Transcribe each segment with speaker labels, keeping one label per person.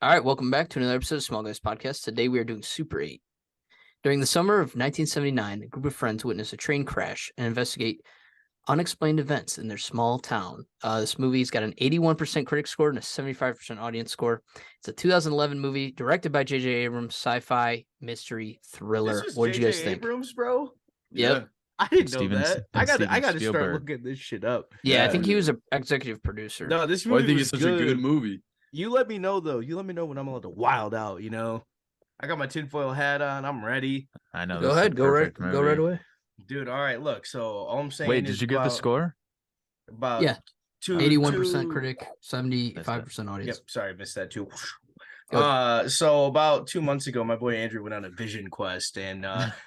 Speaker 1: All right, welcome back to another episode of Small Guys Podcast. Today we are doing Super 8. During the summer of 1979, a group of friends witness a train crash and investigate unexplained events in their small town. This movie's got an 81% critic score and a 75% audience score. It's a 2011 movie directed by J.J. Abrams, sci-fi, mystery, thriller.
Speaker 2: This was
Speaker 1: What did you guys
Speaker 2: J.J.
Speaker 1: think?
Speaker 2: Abrams, bro?
Speaker 1: Yep.
Speaker 2: I didn't know
Speaker 3: Steven-
Speaker 2: that.
Speaker 3: and
Speaker 2: I
Speaker 3: Steven
Speaker 2: got to start
Speaker 3: Spielberg.
Speaker 2: looking this shit up.
Speaker 1: Yeah, I
Speaker 4: Yeah.
Speaker 1: think he was an executive producer.
Speaker 2: No, this
Speaker 4: Well,
Speaker 2: movie
Speaker 4: I think
Speaker 2: was
Speaker 4: it's such a good movie.
Speaker 2: You let me know though. You let me know when I'm allowed to wild out. I got my tinfoil hat on. I'm ready,
Speaker 3: I know.
Speaker 1: Go
Speaker 3: this is
Speaker 1: ahead,
Speaker 3: a
Speaker 1: go right
Speaker 3: perfect
Speaker 1: away.
Speaker 3: movie.
Speaker 2: dude. All right, look. So all I'm saying.
Speaker 3: Wait,
Speaker 2: is
Speaker 3: did you get the
Speaker 2: about-
Speaker 3: score?
Speaker 2: About
Speaker 1: Yeah.
Speaker 2: two,
Speaker 1: 81%
Speaker 2: two-
Speaker 1: critic, 75% audience.
Speaker 2: Yep, sorry, missed that too.
Speaker 1: Good.
Speaker 2: So about 2 months ago, my boy Andrew went on a vision quest, and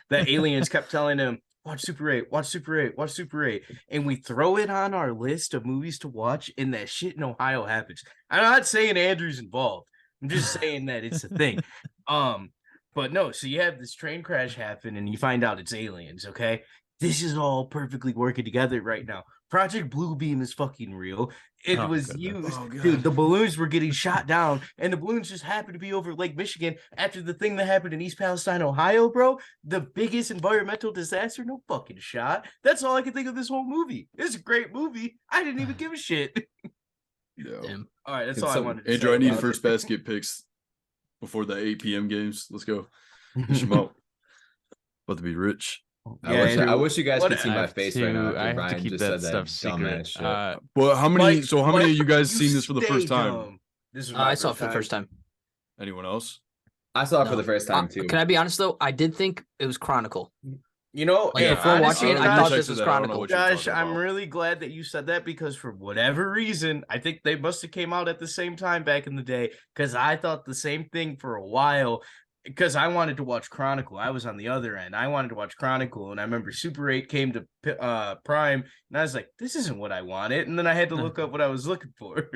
Speaker 2: the aliens kept telling him, "Watch Super 8, watch Super 8, watch Super 8," and we throw it on our list of movies to watch, and that shit in Ohio happens. I'm not saying Andrew's involved. I'm just saying that it's a thing. But no, so you have this train crash happen, and you find out it's aliens. Okay, this is all perfectly working together right now. Project Bluebeam is fucking real. It
Speaker 3: Oh,
Speaker 2: was
Speaker 3: goodness.
Speaker 2: used,
Speaker 4: Oh, God.
Speaker 2: dude. The balloons were getting shot down, and the balloons just happened to be over Lake Michigan after the thing that happened in East Palestine, Ohio, bro. The biggest environmental disaster. No fucking shot. That's all I can think of this whole movie. It's a great movie. I didn't even give a shit.
Speaker 4: Yeah.
Speaker 1: Damn.
Speaker 2: All right, that's
Speaker 4: Can
Speaker 2: all I
Speaker 4: some-
Speaker 2: wanted to
Speaker 4: Andrew,
Speaker 2: say
Speaker 4: I need
Speaker 2: about
Speaker 4: first
Speaker 2: it.
Speaker 4: basket picks before the 8 p.m. games. Let's go. Fish 'em out. About to be rich.
Speaker 2: Yeah,
Speaker 5: I
Speaker 2: Andrew,
Speaker 5: wish you guys
Speaker 2: what-
Speaker 5: could see
Speaker 3: I
Speaker 5: my
Speaker 3: have
Speaker 5: face
Speaker 3: to,
Speaker 5: right now.
Speaker 3: I
Speaker 5: After
Speaker 3: have
Speaker 5: Brian
Speaker 3: to keep
Speaker 5: just
Speaker 3: that
Speaker 5: said
Speaker 3: stuff
Speaker 5: that
Speaker 3: secret.
Speaker 5: dumbass shit.
Speaker 4: But how many?
Speaker 2: Mike,
Speaker 4: so how many of you guys
Speaker 2: you
Speaker 4: seen this for the first
Speaker 2: stay
Speaker 4: time?
Speaker 2: dumb. This is
Speaker 1: I saw it for the first time.
Speaker 4: Anyone else?
Speaker 5: I saw it
Speaker 1: No.
Speaker 5: for the first time too.
Speaker 1: Can I be honest though? I did think it was Chronicle.
Speaker 2: Like
Speaker 4: Yeah,
Speaker 1: before watching it, I thought this was Chronicle.
Speaker 2: Josh, I'm really glad that you said that because for whatever reason, I think they must have came out at the same time back in the day because I thought the same thing for a while because I wanted to watch Chronicle. I was on the other end. I wanted to watch Chronicle, and I remember Super 8 came to Prime, and I was like, this isn't what I wanted. And then I had to look up what I was looking for.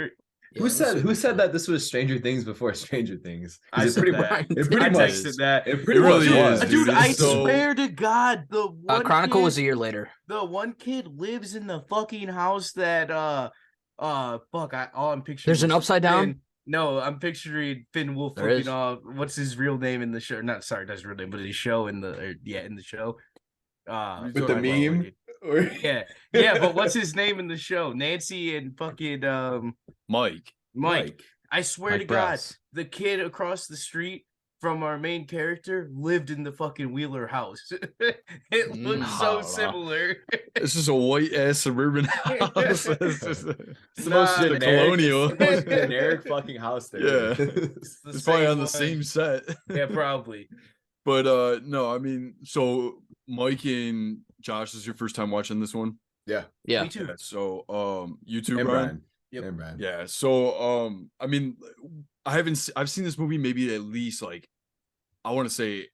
Speaker 5: Who said that this was Stranger Things before Stranger Things? 'Cause
Speaker 2: I
Speaker 5: it
Speaker 2: said
Speaker 5: pretty
Speaker 2: that.
Speaker 5: much, it
Speaker 2: I
Speaker 5: pretty much,
Speaker 2: texted that.
Speaker 5: it pretty
Speaker 4: It really
Speaker 5: much
Speaker 4: is,
Speaker 5: was.
Speaker 2: Dude,
Speaker 4: dude.
Speaker 2: I
Speaker 4: It's so-
Speaker 2: swear to God, the one
Speaker 1: Chronicle
Speaker 2: kid,
Speaker 1: was a year later.
Speaker 2: the one kid lives in the fucking house that fuck, I'm picturing.
Speaker 1: There's an
Speaker 2: is
Speaker 1: upside down?
Speaker 2: Finn. No, I'm picturing Finn Wolf
Speaker 1: There
Speaker 2: looking
Speaker 1: is.
Speaker 2: what's his real name in the show? Not sorry, that's his real name, but his show in the in the show.
Speaker 5: With the meme?
Speaker 2: Yeah, yeah, but what's his name in the show? Nancy and fucking
Speaker 4: Mike.
Speaker 2: Mike. I swear
Speaker 3: Mike
Speaker 2: to God,
Speaker 3: Bress.
Speaker 2: the kid across the street from our main character lived in the fucking Wheeler house. It looks so
Speaker 4: Nah.
Speaker 2: similar.
Speaker 4: It's just a white ass suburban house. It's just
Speaker 5: It's the most
Speaker 2: Nah.
Speaker 5: generic,
Speaker 4: colonial.
Speaker 5: it's the most generic fucking house there.
Speaker 4: Yeah.
Speaker 2: It's the
Speaker 4: It's probably
Speaker 2: same
Speaker 4: on the
Speaker 2: one.
Speaker 4: same set.
Speaker 2: Yeah, probably.
Speaker 4: But no, I mean, so Mike and Josh, this is your first time watching this one?
Speaker 5: Yeah.
Speaker 1: Yeah.
Speaker 2: Me too.
Speaker 4: So you too,
Speaker 5: And
Speaker 4: Brian?
Speaker 5: Brian.
Speaker 2: Yep.
Speaker 5: And Brian.
Speaker 4: Yeah. So I mean, I've seen this movie maybe at least like I want to say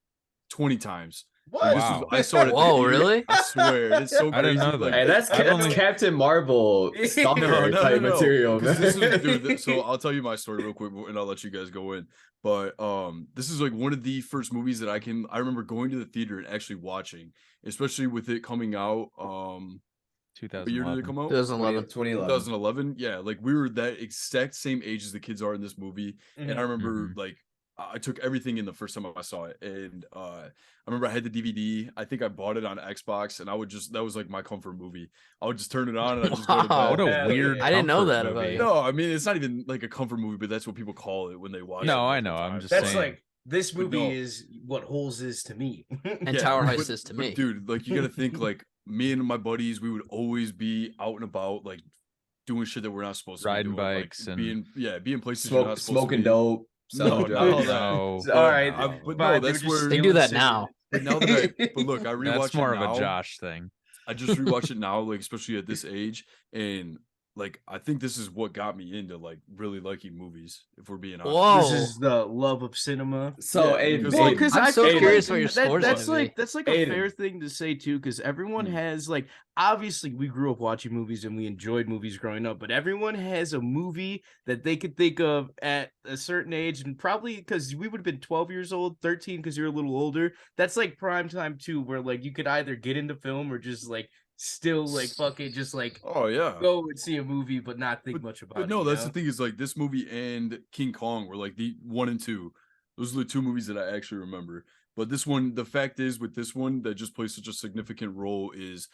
Speaker 4: 20 times.
Speaker 2: What?
Speaker 4: This
Speaker 3: Wow.
Speaker 4: was- I saw it. at the
Speaker 1: Whoa,
Speaker 4: theater.
Speaker 1: really?
Speaker 4: I swear, it's so
Speaker 3: I didn't
Speaker 4: crazy.
Speaker 3: know that.
Speaker 4: Like,
Speaker 5: Hey, that's
Speaker 3: I've only-
Speaker 5: Captain Marvel stalker type material,
Speaker 4: 'Cause
Speaker 5: man.
Speaker 4: Dude, so I'll tell you my story real quick, and I'll let you guys go in. But this is like one of the first movies that I remember going to the theater and actually watching, especially with it coming out. What year did it
Speaker 3: 2011.
Speaker 4: come out?
Speaker 1: 2011.
Speaker 5: 2011.
Speaker 4: 2011. Yeah, like we were that exact same age as the kids are in this movie, and I remember like I took everything in the first time I saw it, and I remember I had the DVD. I think I bought it on Xbox, and I would just that was like my comfort movie. I would just turn it on and I just go to bed.
Speaker 1: Wow.
Speaker 3: What a
Speaker 2: Yeah,
Speaker 3: weird.
Speaker 2: yeah.
Speaker 1: I didn't know
Speaker 3: comfort
Speaker 1: that about
Speaker 3: movie.
Speaker 1: you.
Speaker 4: No, I mean it's not even like a comfort movie, but that's what people call it when they watch it.
Speaker 3: No, I
Speaker 4: multiple
Speaker 3: know, I'm
Speaker 4: times.
Speaker 3: just
Speaker 2: That's
Speaker 3: saying.
Speaker 2: like this
Speaker 4: But
Speaker 2: movie
Speaker 4: no.
Speaker 2: is what Holes is to me.
Speaker 1: And
Speaker 4: Yeah,
Speaker 1: Tower
Speaker 4: but-
Speaker 1: Heist is to
Speaker 4: but
Speaker 1: me.
Speaker 4: dude, like you gotta think like me and my buddies, we would always be out and about, like doing shit that we're not supposed to
Speaker 3: Riding
Speaker 4: be doing, like,
Speaker 3: bikes and-
Speaker 4: being places you're not supposed
Speaker 5: Smoking
Speaker 4: to be.
Speaker 5: dope.
Speaker 4: No,
Speaker 5: selling
Speaker 4: no,
Speaker 5: drugs.
Speaker 3: no.
Speaker 4: But
Speaker 2: All right,
Speaker 4: but
Speaker 2: fine,
Speaker 4: no,
Speaker 2: they
Speaker 4: that's
Speaker 2: were just
Speaker 4: where
Speaker 1: They do that
Speaker 2: stealing
Speaker 1: now.
Speaker 4: But now that but look, I rewatch
Speaker 3: That's more
Speaker 4: it
Speaker 3: of
Speaker 4: now.
Speaker 3: a Josh thing.
Speaker 4: I just rewatch it now, like especially at this age, and like I think this is what got me into like really liking movies. If we're being honest,
Speaker 1: Whoa.
Speaker 2: This is the love of cinema.
Speaker 5: So,
Speaker 4: Yeah,
Speaker 5: Aiden,
Speaker 4: because,
Speaker 2: Well,
Speaker 4: like,
Speaker 2: because
Speaker 1: I'm
Speaker 2: I
Speaker 1: so
Speaker 2: feel
Speaker 1: curious
Speaker 2: like
Speaker 1: what your score's
Speaker 2: that's
Speaker 1: gonna be.
Speaker 2: like that's like a
Speaker 5: Aiden.
Speaker 2: fair thing to say too, because everyone
Speaker 4: Hmm.
Speaker 2: has like obviously we grew up watching movies and we enjoyed movies growing up, but everyone has a movie that they could think of at a certain age, and probably because we would have been 12 years old, 13 because you're a little older. That's like prime time too, where like you could either get into film or just like still like fucking just like
Speaker 4: Oh yeah.
Speaker 2: go and see a movie but not think much about it.
Speaker 4: But no, that's the
Speaker 2: know?
Speaker 4: thing is like this movie and King Kong were like the 1 and 2. Those are the 2 movies that I actually remember. But this one, the fact is with this one that just plays such a significant role is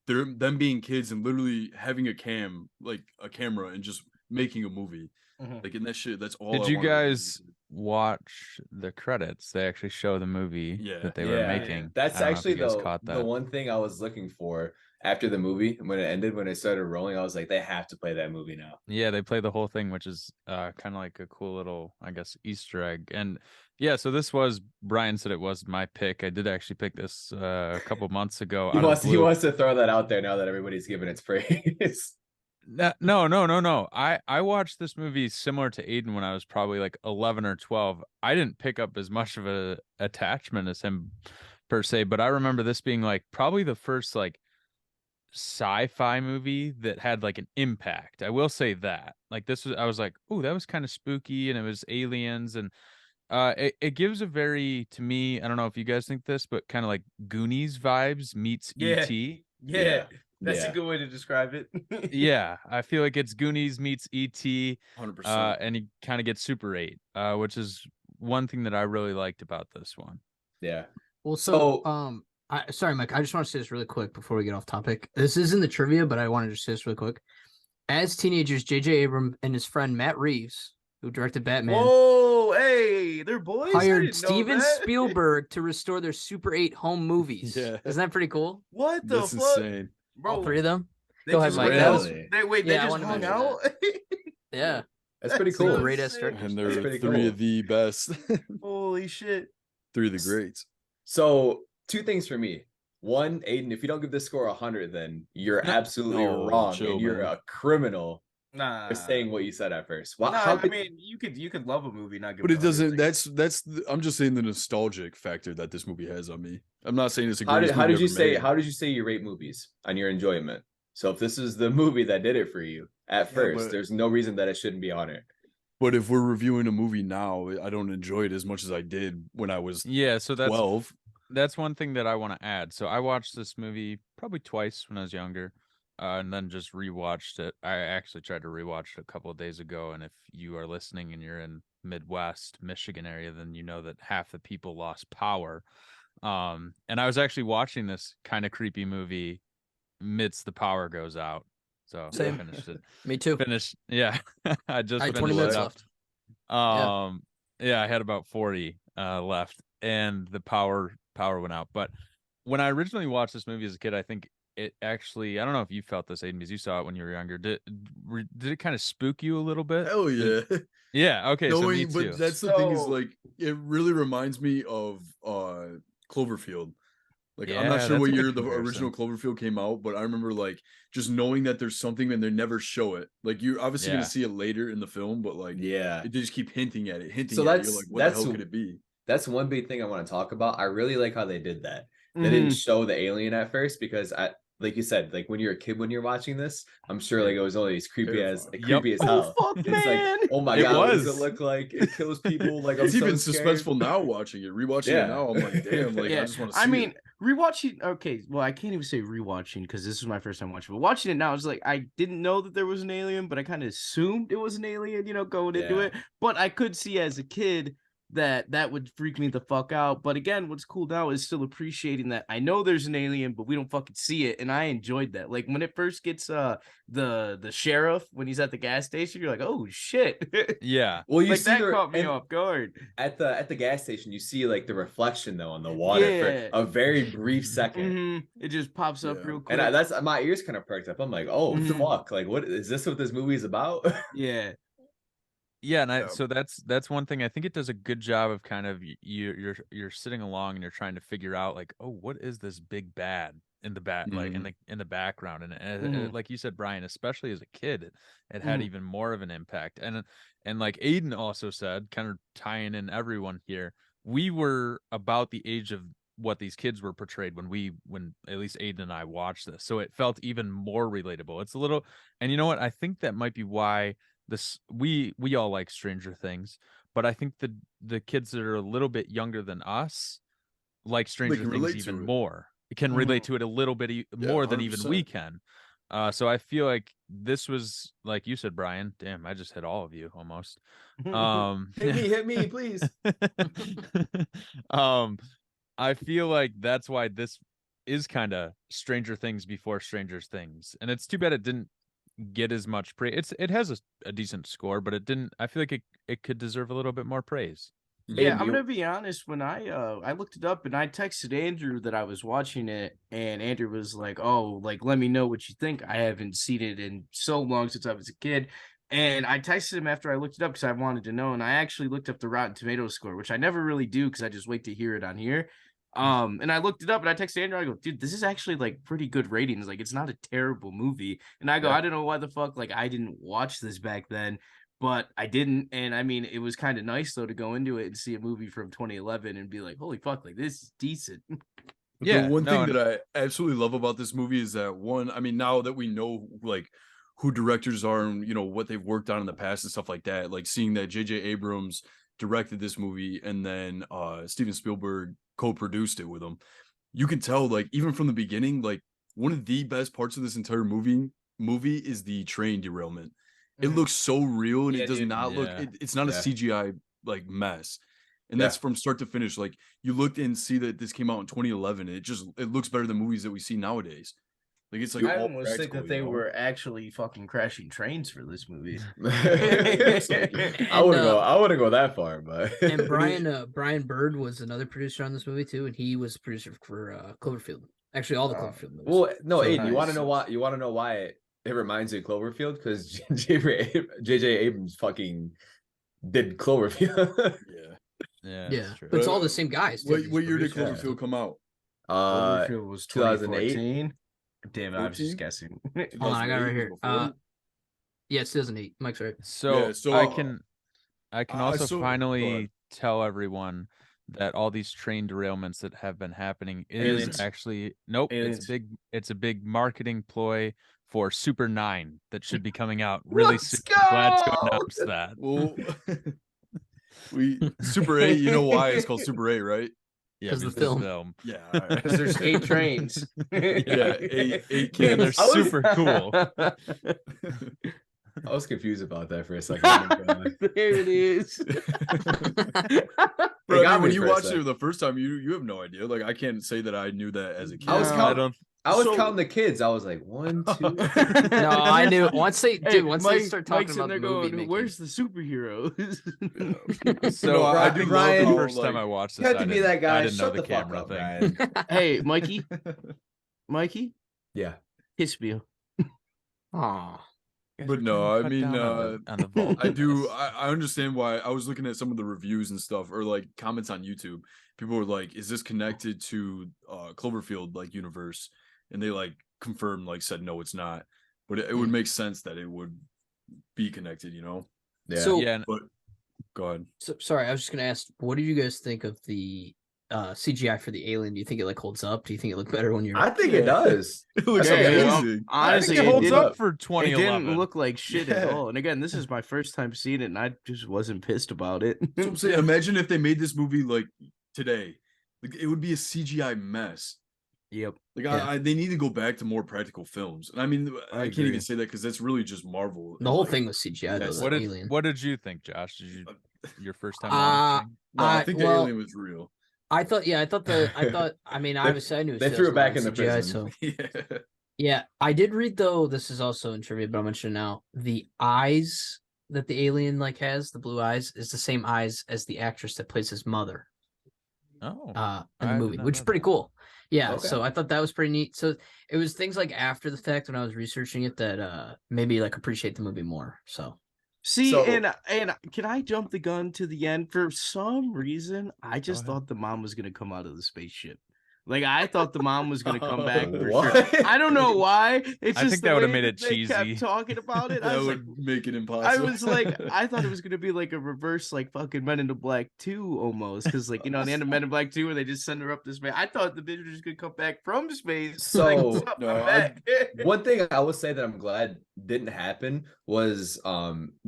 Speaker 4: them being kids and literally having a camera and just making a movie.
Speaker 2: Mhm.
Speaker 4: Like in that shit, that's all.
Speaker 3: Did
Speaker 4: I
Speaker 3: you
Speaker 4: wanted to do.
Speaker 3: guys watch the credits? They actually show the movie
Speaker 4: Yeah.
Speaker 3: that they were
Speaker 5: Yeah.
Speaker 3: making.
Speaker 5: That's
Speaker 3: I don't know if
Speaker 5: actually
Speaker 3: you guys
Speaker 5: the
Speaker 3: caught
Speaker 5: the
Speaker 3: that.
Speaker 5: one thing I was looking for after the movie. When it ended, when it started rolling, I was like, they have to play that movie now.
Speaker 3: Yeah, they play the whole thing, which is kind of like a cool little, I guess, Easter egg. And yeah, so this was Brian said it was my pick. I did actually pick this a couple months ago.
Speaker 5: He
Speaker 3: out of
Speaker 5: wants
Speaker 3: the
Speaker 5: he
Speaker 3: blue.
Speaker 5: wants to throw that out there now that everybody's giving its praise.
Speaker 3: No. I watched this movie similar to Aiden when I was probably like 11 or 12. I didn't pick up as much of a attachment as him per se, but I remember this being like probably the first like sci-fi movie that had like an impact. I will say that. Like this was I was like, "Oh, that was kind of spooky and it was aliens and it gives a very to me, I don't know if you guys think this, but kind of like Goonies vibes meets
Speaker 2: Yeah.
Speaker 3: ET.
Speaker 2: Yeah. That's
Speaker 5: Yeah.
Speaker 2: a good way to describe it.
Speaker 3: Yeah, I feel like it's Goonies meets ET,
Speaker 4: 100%.
Speaker 3: and he kind of gets Super 8, which is one thing that I really liked about this one.
Speaker 5: Yeah.
Speaker 1: Well,
Speaker 5: So-
Speaker 1: sorry, Mike. I just want to say this really quick before we get off topic. This isn't the trivia, but I wanted to say this really quick. As teenagers, J.J. Abrams and his friend Matt Reeves, who directed Batman,
Speaker 2: Whoa, hey, they're boys. I
Speaker 1: hired
Speaker 2: didn't know
Speaker 1: Steven
Speaker 2: that.
Speaker 1: Spielberg to restore their Super 8 home movies.
Speaker 4: Yeah.
Speaker 1: Isn't that pretty cool?
Speaker 2: What the
Speaker 4: That's
Speaker 2: fuck,
Speaker 4: insane.
Speaker 2: bro?
Speaker 1: All 3 of them?
Speaker 2: They
Speaker 1: Go ahead,
Speaker 2: just
Speaker 1: Mike.
Speaker 2: hung
Speaker 1: That
Speaker 2: out?
Speaker 1: was,
Speaker 5: Really?
Speaker 2: They
Speaker 1: Yeah, I
Speaker 2: just
Speaker 1: wanted to
Speaker 2: hung
Speaker 1: mention
Speaker 2: out.
Speaker 1: yeah.
Speaker 5: That's pretty
Speaker 1: It's a
Speaker 5: cool.
Speaker 1: great ass
Speaker 2: Sick.
Speaker 1: director.
Speaker 4: And
Speaker 5: That's
Speaker 4: they're
Speaker 5: pretty
Speaker 4: 3
Speaker 5: cool.
Speaker 4: of the best.
Speaker 2: Holy shit!
Speaker 4: 3 of the greats.
Speaker 5: So 2 things for me. One, Aiden, if you don't give this score 100, then you're absolutely
Speaker 4: No,
Speaker 5: wrong,
Speaker 4: chill,
Speaker 5: and you're
Speaker 4: man.
Speaker 5: a criminal
Speaker 2: Nah,
Speaker 5: for saying what you said at first. Wow,
Speaker 2: Nah,
Speaker 5: how
Speaker 2: I
Speaker 5: could-
Speaker 2: mean, you could love a movie, not give.
Speaker 4: But it
Speaker 2: 100
Speaker 4: doesn't.
Speaker 2: things.
Speaker 4: I'm just saying the nostalgic factor that this movie has on me. I'm not saying it's the
Speaker 5: how
Speaker 4: greatest.
Speaker 5: did
Speaker 4: movie
Speaker 5: you
Speaker 4: ever
Speaker 5: say
Speaker 4: made.
Speaker 5: how did you say you rate movies on your enjoyment? So if this is the movie that did it for you at first,
Speaker 4: but-
Speaker 5: there's no reason that it shouldn't be on it.
Speaker 4: But if we're reviewing a movie now, I don't enjoy it as much as I did when I was
Speaker 3: Yeah, so
Speaker 4: 12.
Speaker 3: that's one thing that I want to add. So I watched this movie probably twice when I was younger, and then just rewatched it. I actually tried to rewatch it a couple of days ago, and if you are listening and you're in Midwest Michigan area, then you know that half the people lost power. And I was actually watching this kind of creepy movie midst the power goes out. So I
Speaker 1: Same.
Speaker 3: finished it.
Speaker 1: Me too.
Speaker 3: Finished, yeah. I just
Speaker 1: I had
Speaker 3: finished
Speaker 1: 20
Speaker 3: it
Speaker 1: minutes
Speaker 3: up.
Speaker 1: left.
Speaker 3: Yeah, I had about 40 left, and the power went out. But when I originally watched this movie as a kid, I think it actually, I don't know if you felt this, Aiden, because you saw it when you were younger. Did it kind of spook you a little bit?
Speaker 4: Hell yeah.
Speaker 3: Yeah. Okay. So me
Speaker 4: Knowing,
Speaker 3: too.
Speaker 4: but that's the thing is
Speaker 2: So-
Speaker 4: like it really reminds me of Cloverfield. Like I'm not
Speaker 3: Yeah,
Speaker 4: sure what
Speaker 3: that's a
Speaker 4: year
Speaker 3: good
Speaker 4: the
Speaker 3: comparison.
Speaker 4: original Cloverfield came out, but I remember like just knowing that there's something and they never show it. Like you're obviously
Speaker 3: Yeah.
Speaker 4: gonna see it later in the film, but like
Speaker 5: Yeah.
Speaker 4: they just keep hinting at it, hinting
Speaker 5: So
Speaker 4: at it. You're
Speaker 5: that's-
Speaker 4: like, what the hell
Speaker 5: that's-
Speaker 4: could it be?
Speaker 5: That's one big thing I want to talk about. I really like how they did that. They
Speaker 2: Mhm.
Speaker 5: didn't show the alien at first because like you said, like when you're a kid when you're watching this, I'm sure like it was only as creepy as
Speaker 4: Terrifying.
Speaker 5: creepy as hell.
Speaker 2: Oh fuck,
Speaker 5: It's
Speaker 2: man!
Speaker 5: like, oh my
Speaker 3: It
Speaker 5: god, what does
Speaker 3: was.
Speaker 5: it look like? It kills people. Like I'm
Speaker 4: It's
Speaker 5: so
Speaker 4: even
Speaker 5: scared.
Speaker 4: suspenseful now watching it, rewatching
Speaker 5: Yeah.
Speaker 4: it now. I'm like, damn, like I just want to see
Speaker 2: I mean,
Speaker 4: it.
Speaker 2: rewatching. Okay, well, I can't even say rewatching because this was my first time watching. But watching it now, it's like I didn't know that there was an alien, but I kind of assumed it was an alien. Going into
Speaker 5: Yeah.
Speaker 2: it. But I could see as a kid that would freak me the fuck out. But again, what's cool now is still appreciating that I know there's an alien, but we don't fucking see it, and I enjoyed that. Like when it first gets the sheriff when he's at the gas station, you're like, oh shit.
Speaker 3: Yeah.
Speaker 5: Well, you
Speaker 2: like
Speaker 5: see
Speaker 2: that
Speaker 5: the,
Speaker 2: caught me
Speaker 5: and
Speaker 2: off guard.
Speaker 5: at the gas station, you see like the reflection though on the water
Speaker 2: Yeah.
Speaker 5: for a very brief 2nd.
Speaker 2: Mhm. It just pops up
Speaker 4: Yeah.
Speaker 2: real quick.
Speaker 5: And that's my ears kind of perked up. I'm like, oh
Speaker 2: Mhm.
Speaker 5: fuck! Like, what is this? What this movie is about?
Speaker 2: Yeah.
Speaker 3: Yeah, and
Speaker 4: Yeah.
Speaker 3: so that's one thing I think it does a good job of kind of you're sitting along and you're trying to figure out like, oh, what is this big bad in the back, like in the background, and
Speaker 2: Mhm.
Speaker 3: like you said, Brian, especially as a kid, it had
Speaker 2: Mhm.
Speaker 3: even more of an impact. And like Aiden also said, kind of tying in everyone here, we were about the age of what these kids were portrayed when at least Aiden and I watched this, so it felt even more relatable. It's a little, and you know what, I think that might be why this we all like Stranger Things, but I think the kids that are a little bit younger than us like Stranger
Speaker 4: can
Speaker 3: Things
Speaker 4: relate
Speaker 3: even
Speaker 4: to it.
Speaker 3: more. can relate to it a little bit more than even we
Speaker 4: 100%.
Speaker 3: can. So I feel like this was, like you said, Brian. Damn, I just hit all of you almost.
Speaker 5: Hit me, please.
Speaker 3: I feel like that's why this is kind of Stranger Things before Stranger Things, and it's too bad it didn't get as much praise. It has a decent score, but it didn't. I feel like it could deserve a little bit more praise.
Speaker 2: Yeah,
Speaker 5: Aiden,
Speaker 2: I'm
Speaker 5: you-
Speaker 2: gonna be honest. When I looked it up and I texted Andrew that I was watching it, and Andrew was like, "Oh, like let me know what you think. I haven't seen it in so long since I was a kid." And I texted him after I looked it up because I wanted to know, and I actually looked up the Rotten Tomatoes score, which I never really do because I just wait to hear it on here. And I looked it up and I texted Andrew. I go, "Dude, this is actually like pretty good ratings. Like, it's not a terrible movie." And I go,
Speaker 5: Yeah.
Speaker 2: "I don't know why the fuck like I didn't watch this back then." But I didn't, and I mean, it was kind of nice though to go into it and see a movie from 2011 and be like, "Holy fuck, like this is decent."
Speaker 3: Yeah,
Speaker 4: the one
Speaker 3: no,
Speaker 4: thing
Speaker 3: and-
Speaker 4: that I absolutely love about this movie is that one, I mean, now that we know like who directors are and what they've worked on in the past and stuff like that, like seeing that J.J. Abrams directed this movie and then Steven Spielberg co-produced it with him, you can tell like even from the beginning, like one of the best parts of this entire movie is the train derailment. It
Speaker 2: Mhm.
Speaker 4: looks so real and
Speaker 5: Yeah,
Speaker 4: it does
Speaker 5: dude.
Speaker 4: not look
Speaker 3: Yeah.
Speaker 4: it's not a
Speaker 5: Yeah.
Speaker 4: CGI like mess. And
Speaker 5: Yeah.
Speaker 4: that's from start to finish. Like you looked and see that this came out in 2011. It looks better than movies that we see nowadays. Like it's like
Speaker 2: I
Speaker 4: all
Speaker 2: almost think
Speaker 4: practical,
Speaker 2: that they
Speaker 4: you know?
Speaker 2: were actually fucking crashing trains for this movie.
Speaker 5: I wouldn't go that far, but
Speaker 1: And Brian Bird was another producer on this movie too, and he was a producer for Cloverfield. Actually, all the Cloverfield movies.
Speaker 5: well, no,
Speaker 1: So
Speaker 5: Aiden, you want to
Speaker 2: nice.
Speaker 5: know why? You want to know why it reminds you of Cloverfield? Because J.J. Abrams fucking did Cloverfield.
Speaker 4: Yeah.
Speaker 1: yeah,
Speaker 3: true.
Speaker 1: but it's all
Speaker 4: Uh,
Speaker 1: the same guys. Too,
Speaker 4: What
Speaker 1: these
Speaker 4: what year did
Speaker 1: producers.
Speaker 4: Cloverfield come out?
Speaker 2: Cloverfield was
Speaker 5: 2008.
Speaker 2: 2014. Damn it, I was
Speaker 4: 14?
Speaker 2: just guessing.
Speaker 1: Hold on, I got it right
Speaker 4: 2008
Speaker 1: here.
Speaker 4: was before?
Speaker 1: Yeah, it's 2008. Mike's right.
Speaker 3: So,
Speaker 4: Yeah, so,
Speaker 3: I can also
Speaker 4: go
Speaker 3: finally
Speaker 4: ahead.
Speaker 3: tell everyone that all these train derailments that have been happening is
Speaker 2: Aliens.
Speaker 3: actually nope.
Speaker 2: Aliens.
Speaker 3: It's a big marketing ploy for Super 9 that should be coming out really
Speaker 2: Let's
Speaker 3: soon. I'm glad to
Speaker 2: go!
Speaker 3: announce that.
Speaker 4: Well, Super 8, you know why it's called Super 8, right?
Speaker 3: Yeah,
Speaker 1: 'Cause the
Speaker 3: because
Speaker 1: film.
Speaker 4: Yeah, all right.
Speaker 2: Because there's 8 trains.
Speaker 4: Yeah, eight
Speaker 3: and
Speaker 4: kids.
Speaker 3: they're super cool.
Speaker 5: I was confused about that for a second.
Speaker 2: There it is.
Speaker 4: Bro, I
Speaker 5: got
Speaker 4: mean, when
Speaker 5: me
Speaker 4: you
Speaker 5: for a
Speaker 4: watched
Speaker 5: sec.
Speaker 4: it the first time, you have no idea. Like I can't say that I knew that as a kid.
Speaker 5: I was
Speaker 2: No.
Speaker 5: counting.
Speaker 3: I
Speaker 5: I was
Speaker 2: So-
Speaker 5: counting the kids. I was like 1, 2.
Speaker 1: No, I knew once they
Speaker 2: Hey,
Speaker 1: once they
Speaker 2: Mike-
Speaker 1: start talking
Speaker 2: Mike's
Speaker 1: about
Speaker 2: in
Speaker 1: the
Speaker 2: there
Speaker 1: movie
Speaker 2: going,
Speaker 1: making.
Speaker 2: "Where's the superheroes?"
Speaker 3: So
Speaker 4: No, I
Speaker 3: think
Speaker 4: do
Speaker 5: Brian,
Speaker 3: the
Speaker 4: love how,
Speaker 3: first time
Speaker 4: like,
Speaker 3: I watched
Speaker 5: You
Speaker 3: this,
Speaker 5: have to
Speaker 3: I
Speaker 5: be
Speaker 3: didn't,
Speaker 5: that guy.
Speaker 3: I didn't know
Speaker 5: Shut
Speaker 3: the
Speaker 5: the fuck
Speaker 3: camera
Speaker 5: up,
Speaker 3: thing.
Speaker 5: Brian.
Speaker 2: Hey, Mikey,
Speaker 5: Yeah.
Speaker 2: kiss me.
Speaker 1: Aw.
Speaker 4: But no, I mean,
Speaker 3: on the vault.
Speaker 4: I do. I understand why. I was looking at some of the reviews and stuff, or like comments on YouTube. People were like, "Is this connected to Cloverfield like universe?" And they like confirmed, like said, "No, it's not." But it would make sense that it would be connected, you know.
Speaker 5: Yeah.
Speaker 1: So,
Speaker 3: Yeah, and
Speaker 4: But go ahead.
Speaker 1: so sorry, I was just gonna ask, what do you guys think of the CGI for the alien? Do you think it like holds up? Do you think it looked better when you're?
Speaker 5: I think it does.
Speaker 4: It looks
Speaker 5: Yeah,
Speaker 4: amazing.
Speaker 2: Honestly,
Speaker 3: I think it holds
Speaker 2: didn't-
Speaker 3: up for
Speaker 2: It
Speaker 3: 2011.
Speaker 2: didn't look like shit at
Speaker 4: Yeah.
Speaker 2: all. And again, this is my first time seeing it, and I just wasn't pissed about it.
Speaker 4: So I'm saying, imagine if they made this movie like today, like it would be a CGI mess.
Speaker 2: Yep.
Speaker 4: Like
Speaker 1: Yeah.
Speaker 4: they need to go back to more practical films. And I mean, I can't
Speaker 2: agree.
Speaker 4: even say that because that's really just Marvel.
Speaker 1: The whole
Speaker 4: Like,
Speaker 1: thing was CGI though.
Speaker 4: yes.
Speaker 1: The alien.
Speaker 3: What did you think, Josh? Did you your first time
Speaker 1: Uh,
Speaker 3: watching?
Speaker 4: No, I think the
Speaker 1: well,
Speaker 4: alien was real.
Speaker 1: I thought. I mean, obviously, I knew it was
Speaker 5: they threw it back in the
Speaker 1: 2011
Speaker 5: prison.
Speaker 1: CGI, so
Speaker 4: Yeah.
Speaker 1: yeah, I did read though. This is also in trivia, but I'll mention it now. The eyes that the alien like has, the blue eyes, is the same eyes as the actress that plays his mother
Speaker 3: Oh,
Speaker 1: in
Speaker 3: I
Speaker 1: the
Speaker 3: did
Speaker 1: movie,
Speaker 3: not
Speaker 1: which
Speaker 3: know
Speaker 1: is pretty
Speaker 3: that.
Speaker 1: cool. Yeah,
Speaker 5: Okay.
Speaker 1: so I thought that was pretty neat. So it was things like after the fact when I was researching it that maybe like appreciate the movie more. So
Speaker 2: See,
Speaker 5: So-
Speaker 2: and can I jump the gun to the end? For some reason, I just
Speaker 3: ahead.
Speaker 2: thought the mom was gonna come out of the spaceship. Like I thought the mom was gonna come back for
Speaker 5: What?
Speaker 2: sure. I don't know why. It's
Speaker 3: I
Speaker 2: just
Speaker 3: think
Speaker 2: the
Speaker 3: that would've
Speaker 2: way
Speaker 3: made it
Speaker 2: that they
Speaker 3: cheesy.
Speaker 2: kept talking about it. I
Speaker 4: That
Speaker 2: was like,
Speaker 4: would make it
Speaker 2: I
Speaker 4: impossible.
Speaker 2: was like, I thought it was gonna be like a reverse, like fucking Men in the Black 2 almost, because like the end of Men in Black 2 where they just send her up to space. I thought the bitch was just gonna come back from space.
Speaker 5: So,
Speaker 2: like, what's up,
Speaker 4: no,
Speaker 2: I'm
Speaker 4: I-
Speaker 2: back.
Speaker 5: One thing I would say that I'm glad didn't happen was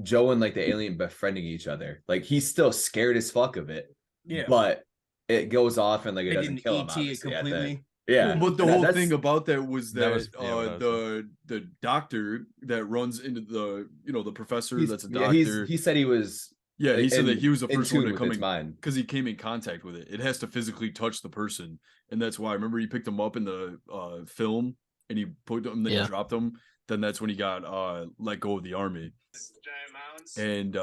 Speaker 5: Joe and like the alien befriending each other. Like he's still scared as fuck of it.
Speaker 2: Yeah.
Speaker 5: But it goes off and like it
Speaker 2: They
Speaker 5: doesn't
Speaker 2: didn't
Speaker 5: kill him
Speaker 2: ET it
Speaker 5: obviously, at the-
Speaker 2: completely.
Speaker 5: Yeah.
Speaker 4: But the
Speaker 5: That-
Speaker 4: whole
Speaker 5: that's-
Speaker 4: thing about that was
Speaker 3: That
Speaker 4: that,
Speaker 3: was- yeah, what I was
Speaker 4: the doctor that runs into the the professor
Speaker 5: he's-
Speaker 4: that's a
Speaker 5: yeah,
Speaker 4: doctor.
Speaker 5: he said he was
Speaker 4: He said that he was the
Speaker 5: in
Speaker 4: first one
Speaker 5: tune
Speaker 4: to
Speaker 5: with
Speaker 4: come
Speaker 5: its
Speaker 4: in
Speaker 5: mind.
Speaker 4: because he came in contact with it. It has to physically touch the person, and that's why. Remember, he picked him up in the film, and he put him, then he dropped him. Then that's when he got let go of the army, and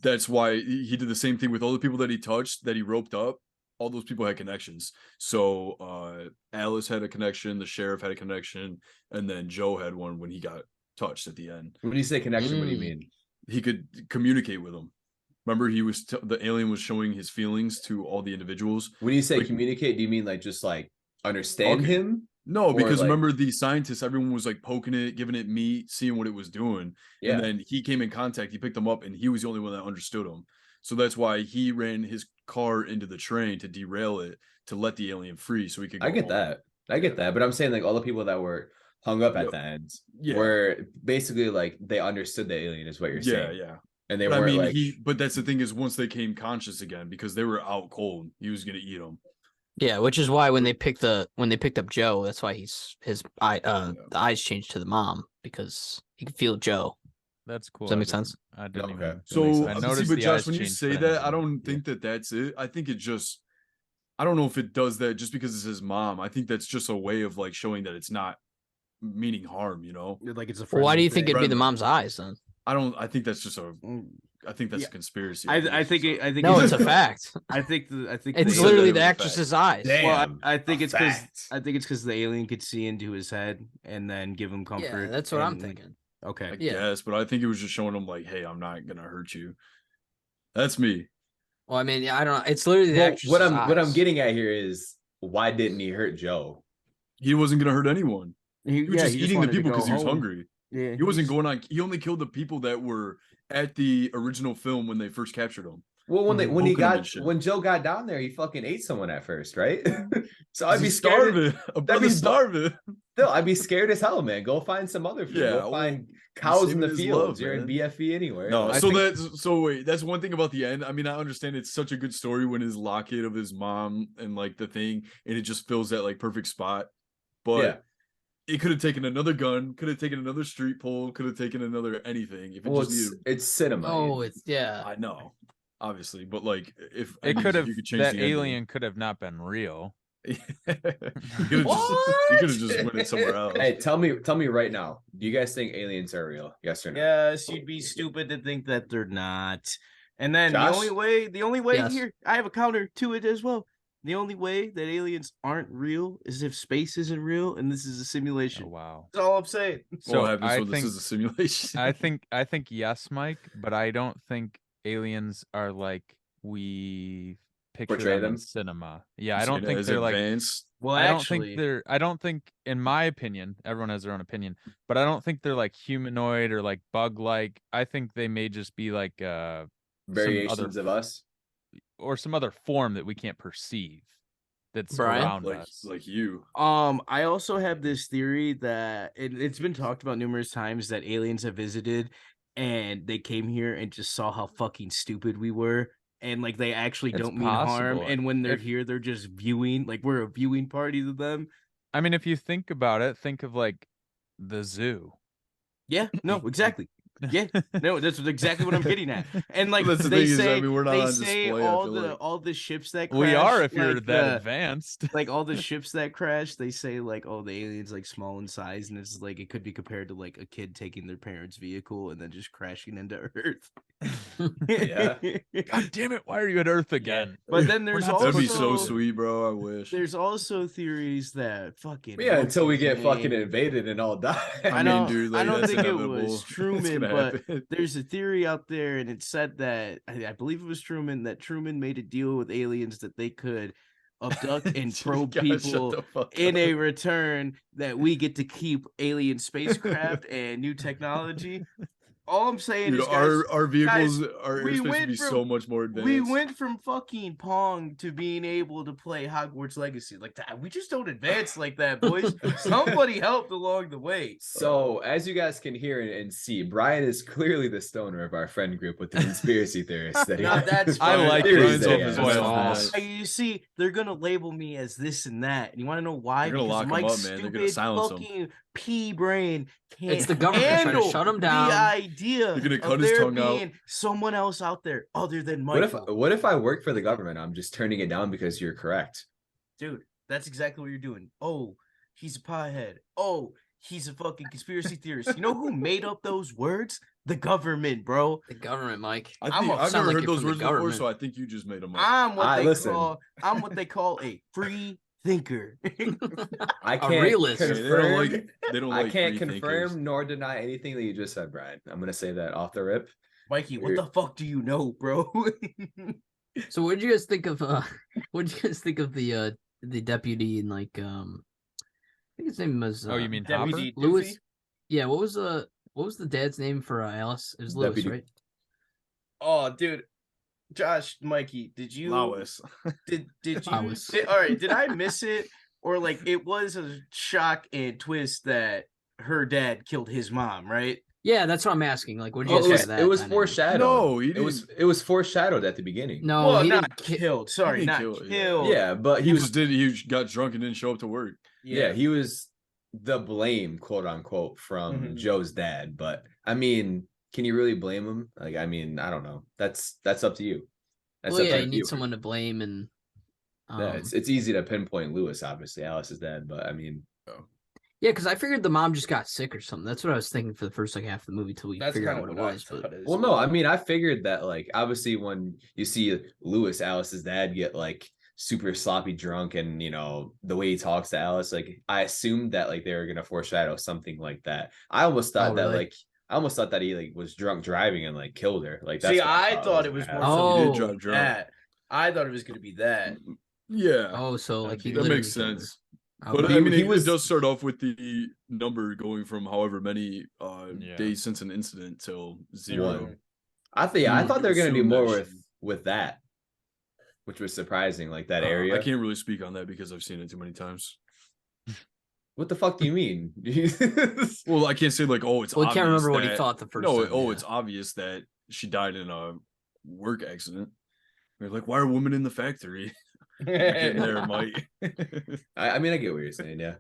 Speaker 4: that's why he did the same thing with all the people that he touched, that he roped up. All those people had connections. So Alice had a connection, the sheriff had a connection, and then Joe had one when he got touched at the end.
Speaker 5: When you say connection, what do you mean?
Speaker 4: He could communicate with them. Remember, he was the alien was showing his feelings to all the individuals.
Speaker 5: When you say
Speaker 4: Like,
Speaker 5: communicate, do you mean like just like understand
Speaker 4: Okay.
Speaker 5: him?
Speaker 4: no,
Speaker 5: Or,
Speaker 4: because
Speaker 5: like-
Speaker 4: remember the scientists, everyone was like poking it, giving it meat, seeing what it was doing.
Speaker 5: Yeah.
Speaker 4: And then he came in contact, he picked him up, and he was the only one that understood him. So that's why he ran his car into the train to derail it, to let the alien free so he could go
Speaker 5: I get
Speaker 4: home.
Speaker 5: that. I get that. But I'm saying like all the people that were hung up at
Speaker 4: Yep.
Speaker 5: the end
Speaker 4: Yeah.
Speaker 5: were basically like they understood the alien is what you're
Speaker 4: Yeah,
Speaker 5: saying.
Speaker 4: yeah.
Speaker 5: And they
Speaker 4: But I
Speaker 5: weren't
Speaker 4: mean,
Speaker 5: like
Speaker 4: but that's the thing is, once they came conscious again, because they were out cold, he was gonna eat them.
Speaker 1: Yeah, which is why when they picked up Joe, that's why the eyes changed to the mom, because he could feel Joe.
Speaker 3: That's cool.
Speaker 1: Does that
Speaker 3: I
Speaker 1: make
Speaker 3: didn't-
Speaker 1: sense?
Speaker 3: I didn't
Speaker 5: Okay.
Speaker 3: even.
Speaker 5: That makes
Speaker 4: So,
Speaker 5: sense.
Speaker 3: I
Speaker 4: see,
Speaker 3: noticed
Speaker 4: but
Speaker 3: the
Speaker 4: Josh,
Speaker 3: eyes
Speaker 4: when you
Speaker 3: changed
Speaker 4: say
Speaker 3: for
Speaker 4: that, I
Speaker 3: him.
Speaker 4: don't think that that's it. I think it just, I don't know if it does that just because it's his mom. I think that's just a way of like showing that it's not meaning harm,
Speaker 2: Like it's a
Speaker 1: Well, why do
Speaker 2: friendly
Speaker 1: you think
Speaker 2: thing.
Speaker 1: it'd be the
Speaker 4: Friendly.
Speaker 1: mom's eyes then?
Speaker 4: I think that's just I think that's
Speaker 2: Yeah.
Speaker 4: a conspiracy.
Speaker 2: I
Speaker 4: it's
Speaker 2: think
Speaker 4: just
Speaker 2: I think
Speaker 1: No, it's a fact.
Speaker 2: I think
Speaker 1: It's
Speaker 2: the
Speaker 4: said
Speaker 1: literally
Speaker 4: that
Speaker 1: the
Speaker 4: it was a
Speaker 1: actress's eyes.
Speaker 5: Damn.
Speaker 2: I think
Speaker 5: a
Speaker 2: it's because
Speaker 5: fact.
Speaker 2: the alien could see into his head and then give him comfort.
Speaker 1: Yeah, that's what I'm
Speaker 2: and-
Speaker 1: thinking.
Speaker 2: Okay.
Speaker 4: I
Speaker 1: Yeah.
Speaker 4: guess, but I think it was just showing him like, hey, I'm not gonna hurt you. That's me.
Speaker 1: Well, I mean, yeah, I don't know. It's literally the
Speaker 5: Well,
Speaker 1: actress's
Speaker 5: what I'm
Speaker 1: eyes.
Speaker 5: getting at here is why didn't he hurt Joe?
Speaker 4: He wasn't gonna hurt anyone. He was just eating the
Speaker 2: wanted to
Speaker 4: people
Speaker 2: go
Speaker 4: because he was
Speaker 2: home.
Speaker 4: hungry.
Speaker 2: Yeah,
Speaker 4: He wasn't going on. He only killed the people that were at the original film when they first captured him.
Speaker 5: Well, when
Speaker 2: Mhm.
Speaker 5: he
Speaker 4: Poking him and
Speaker 5: got
Speaker 4: shit.
Speaker 5: when Joe got down there, he fucking ate someone at first, right? So I'd
Speaker 4: I'd
Speaker 5: be
Speaker 4: be
Speaker 5: scared.
Speaker 4: starving. A brother
Speaker 5: be-
Speaker 4: starving.
Speaker 5: Still, I'd be scared as hell, man. Go find some other food.
Speaker 4: Yeah,
Speaker 5: Go
Speaker 4: well,
Speaker 5: find cows in
Speaker 4: saving
Speaker 5: the
Speaker 4: his
Speaker 5: fields.
Speaker 4: love,
Speaker 5: You're in
Speaker 4: man.
Speaker 5: BFE anywhere.
Speaker 4: No,
Speaker 5: Like,
Speaker 4: so wait, that's one thing about the end. I mean, I understand it's such a good story when his locket of his mom and like the thing, and it just fills that like perfect spot. But
Speaker 5: Yeah.
Speaker 4: it could have taken another gun, could have taken another street pole, could have taken another anything. If it
Speaker 5: well,
Speaker 4: just needed,
Speaker 5: it's cinema.
Speaker 1: Oh, it's yeah.
Speaker 4: I know, obviously, but like if
Speaker 3: It
Speaker 4: endings,
Speaker 3: could
Speaker 4: if
Speaker 3: have.
Speaker 4: you could change
Speaker 3: That
Speaker 4: the ending.
Speaker 3: alien could have not been real.
Speaker 4: You could have just went it somewhere else.
Speaker 5: Hey, tell me right now. Do you guys think aliens are real? Yes or no?
Speaker 2: Yes, you'd be stupid to think that they're not. And then
Speaker 5: Josh?
Speaker 2: the only way
Speaker 1: Yes.
Speaker 2: here, I have a counter to it as well. The only way that aliens aren't real is if space isn't real and this is a simulation.
Speaker 3: Oh, wow.
Speaker 2: That's all I'm saying.
Speaker 3: So
Speaker 4: what happens
Speaker 3: I
Speaker 4: when
Speaker 3: think
Speaker 4: this is a simulation?
Speaker 3: I think yes, Mike, but I don't think aliens are like we picture
Speaker 5: Portray
Speaker 3: them
Speaker 5: them?
Speaker 3: in cinema. Yeah, I
Speaker 4: So,
Speaker 3: don't think
Speaker 4: as
Speaker 3: they're like.
Speaker 4: advanced.
Speaker 2: Well,
Speaker 3: I don't
Speaker 2: actually,
Speaker 3: think they're. I don't think, in my opinion, everyone has their own opinion, but I don't think they're like humanoid or like bug-like. I think they may just be like
Speaker 5: Variations of us.
Speaker 3: or some other form that we can't perceive that's
Speaker 1: Brian?
Speaker 3: around us.
Speaker 4: Like you.
Speaker 2: I also have this theory that it's been talked about numerous times that aliens have visited and they came here and just saw how fucking stupid we were. And like they actually
Speaker 3: It's
Speaker 2: don't mean harm.
Speaker 3: possible.
Speaker 2: And when they're
Speaker 3: If-
Speaker 2: here, they're just viewing, like we're a viewing party to them.
Speaker 3: I mean, if you think about it, think of like the zoo.
Speaker 2: Yeah, no, exactly. Yeah, no, that's exactly what I'm getting at. And like
Speaker 4: That's the
Speaker 2: they
Speaker 4: thing is, I
Speaker 2: say,
Speaker 4: mean, we're not
Speaker 2: they
Speaker 4: on
Speaker 2: say
Speaker 4: display, I
Speaker 2: all
Speaker 4: feel
Speaker 2: the
Speaker 4: like.
Speaker 2: all the ships that crash,
Speaker 3: We are if you're
Speaker 2: like,
Speaker 3: that advanced.
Speaker 2: like all the ships that crash, they say like, oh, the alien's like small in size, and it's like it could be compared to like a kid taking their parents' vehicle and then just crashing into Earth.
Speaker 5: Yeah.
Speaker 3: God damn it! Why are you at Earth again?
Speaker 2: But then there's
Speaker 3: not
Speaker 2: also
Speaker 4: That'd be so
Speaker 3: supposed to-
Speaker 4: sweet, bro. I wish.
Speaker 2: there's also theories that fucking
Speaker 5: Yeah,
Speaker 2: what's
Speaker 5: until we
Speaker 2: his
Speaker 5: get
Speaker 2: name?
Speaker 5: fucking invaded and all die.
Speaker 2: I know,
Speaker 4: dude,
Speaker 2: I
Speaker 4: like,
Speaker 2: don't
Speaker 4: that's
Speaker 2: think it
Speaker 4: inevitable.
Speaker 2: was
Speaker 4: It's
Speaker 2: Truman,
Speaker 4: gonna
Speaker 2: but
Speaker 4: happen.
Speaker 2: there's a theory out there, and it said that I believe it was Truman that Truman made a deal with aliens that they could abduct and probe
Speaker 4: God, shut
Speaker 2: people
Speaker 4: the fuck
Speaker 2: in
Speaker 4: up.
Speaker 2: a return that we get to keep alien spacecraft and new technology. All I'm saying
Speaker 4: Dude,
Speaker 2: is, guys,
Speaker 4: our vehicles,
Speaker 2: guys,
Speaker 4: our
Speaker 2: we
Speaker 4: airspace would
Speaker 2: went
Speaker 4: be
Speaker 2: from-
Speaker 4: so much more advanced.
Speaker 2: we went from fucking Pong to being able to play Hogwarts Legacy like that. We just don't advance like that, boys. Somebody helped along the way.
Speaker 5: So, as you guys can hear and see, Brian is clearly the stoner of our friend group with the conspiracy theorists. That he
Speaker 2: No, that's
Speaker 3: I
Speaker 2: fine.
Speaker 3: like
Speaker 5: Theories
Speaker 3: Brian's
Speaker 5: that he
Speaker 3: off
Speaker 5: has.
Speaker 3: his
Speaker 1: That's
Speaker 3: wild
Speaker 1: false.
Speaker 3: man.
Speaker 2: You see, they're gonna label me as this and that, and you want to know why?
Speaker 4: They're gonna
Speaker 2: Because
Speaker 4: lock 'em
Speaker 2: Mike's
Speaker 4: up, man. They're gonna
Speaker 2: stupid
Speaker 4: silence 'em.
Speaker 2: fucking pea brain can't
Speaker 1: It's the government trying to
Speaker 2: handle
Speaker 1: shut him
Speaker 2: the
Speaker 1: down.
Speaker 2: idea
Speaker 4: They're gonna cut
Speaker 2: of
Speaker 4: his
Speaker 2: there
Speaker 4: tongue out.
Speaker 2: being someone else out there other than
Speaker 5: What
Speaker 2: Michael.
Speaker 5: if I work for the government? I'm just turning it down because you're correct.
Speaker 2: Dude, that's exactly what you're doing. Oh, he's a piehead. Oh, he's a fucking conspiracy theorist. You know who made up those words? The government, bro.
Speaker 1: The government, Mike.
Speaker 4: I
Speaker 2: I'm
Speaker 4: think
Speaker 2: a-
Speaker 4: I've
Speaker 1: sound
Speaker 4: never
Speaker 1: like
Speaker 4: heard
Speaker 1: you're
Speaker 4: those
Speaker 1: from the
Speaker 4: words before,
Speaker 1: government.
Speaker 4: so I think you just made them up.
Speaker 2: I'm what
Speaker 5: Listen.
Speaker 2: they call a free thinker.
Speaker 5: I can't
Speaker 1: realist.
Speaker 4: Hey,
Speaker 5: confirm.
Speaker 4: they don't
Speaker 5: I
Speaker 4: like
Speaker 5: can't
Speaker 4: free
Speaker 5: confirm
Speaker 4: thinkers.
Speaker 5: nor deny anything that you just said, Brian. I'm gonna say that off the rip.
Speaker 2: Mikey, what the fuck do you know, bro?
Speaker 1: So what did you guys think of what did you guys think of the deputy and like I think his name was
Speaker 3: Oh, you mean Hopper?
Speaker 2: Deputy
Speaker 1: Lewis?
Speaker 2: Doofy?
Speaker 1: Yeah, what was the dad's name for Alice? It was Lewis,
Speaker 5: Deputy-
Speaker 1: right?
Speaker 2: Oh, dude. Josh, Mikey, did you
Speaker 4: Lawless.
Speaker 2: did you
Speaker 1: Lawless.
Speaker 2: all right, did I miss it? Or like it was a shock and twist that her dad killed his mom, right?
Speaker 1: Yeah, that's what I'm asking. Like, what did you
Speaker 5: Oh,
Speaker 1: guys think of that?
Speaker 5: it was
Speaker 1: dynamic?
Speaker 5: foreshadowed.
Speaker 4: No, he
Speaker 5: it was foreshadowed at the beginning.
Speaker 1: No,
Speaker 2: well,
Speaker 1: he
Speaker 2: not
Speaker 1: didn't kill.
Speaker 2: killed. Sorry,
Speaker 4: didn't
Speaker 2: not
Speaker 4: kill it,
Speaker 2: killed.
Speaker 5: Yeah, but
Speaker 4: He just did. He got drunk and didn't show up to work.
Speaker 5: yeah, he was the blame, quote unquote, from
Speaker 2: Mhm.
Speaker 5: Joe's dad. But I mean, can you really blame him? Like, I mean, I don't know. That's up to you. That's
Speaker 1: Well,
Speaker 5: up
Speaker 1: yeah,
Speaker 5: to
Speaker 1: you need someone to blame, and
Speaker 5: Yeah, it's easy to pinpoint Lewis, obviously, Alice's dad, but I mean,
Speaker 1: yeah, because I figured the mom just got sick or something. That's what I was thinking for the first like half of the movie till we
Speaker 2: That's
Speaker 1: figure
Speaker 2: kind
Speaker 1: out
Speaker 2: of
Speaker 1: what it was. But
Speaker 5: well, no, I mean, I figured that like obviously when you see Lewis, Alice's dad, get like super sloppy drunk and you know the way he talks to Alice, like I assumed that like they were gonna foreshadow something like that. I almost thought that
Speaker 1: really?
Speaker 5: like I almost thought that he like was drunk driving and like killed her. Like that's
Speaker 2: See,
Speaker 5: what
Speaker 2: I thought
Speaker 5: was
Speaker 2: it was
Speaker 5: gonna
Speaker 2: more
Speaker 5: happen.
Speaker 2: so
Speaker 1: Oh.
Speaker 4: He did drive drunk.
Speaker 2: that. I thought it was gonna be that.
Speaker 4: Yeah,
Speaker 1: oh, so like he
Speaker 4: that
Speaker 1: literally
Speaker 4: makes
Speaker 1: killed her.
Speaker 4: sense.
Speaker 1: Okay.
Speaker 4: But
Speaker 5: He-
Speaker 4: I mean,
Speaker 5: he
Speaker 4: it
Speaker 5: was-
Speaker 4: does start off with the number going from however many
Speaker 3: Yeah.
Speaker 4: days since an incident till 0.
Speaker 5: One. I think I
Speaker 4: You
Speaker 5: thought they were
Speaker 4: would
Speaker 5: gonna do
Speaker 4: assume
Speaker 5: more
Speaker 4: that
Speaker 5: with that, which was surprising. Like that
Speaker 4: I
Speaker 5: area.
Speaker 4: can't really speak on that because I've seen it too many times.
Speaker 5: What the fuck do you mean?
Speaker 4: Well, I can't say like, oh, it's.
Speaker 1: Well, I can't
Speaker 4: obvious
Speaker 1: remember what he
Speaker 4: that-
Speaker 1: thought the first
Speaker 4: No,
Speaker 1: time.
Speaker 4: oh,
Speaker 1: yeah.
Speaker 4: it's obvious that she died in a work accident. They're like, why are women in the factory? You're getting there, Mike.
Speaker 5: I mean, I get what you're saying. Yeah.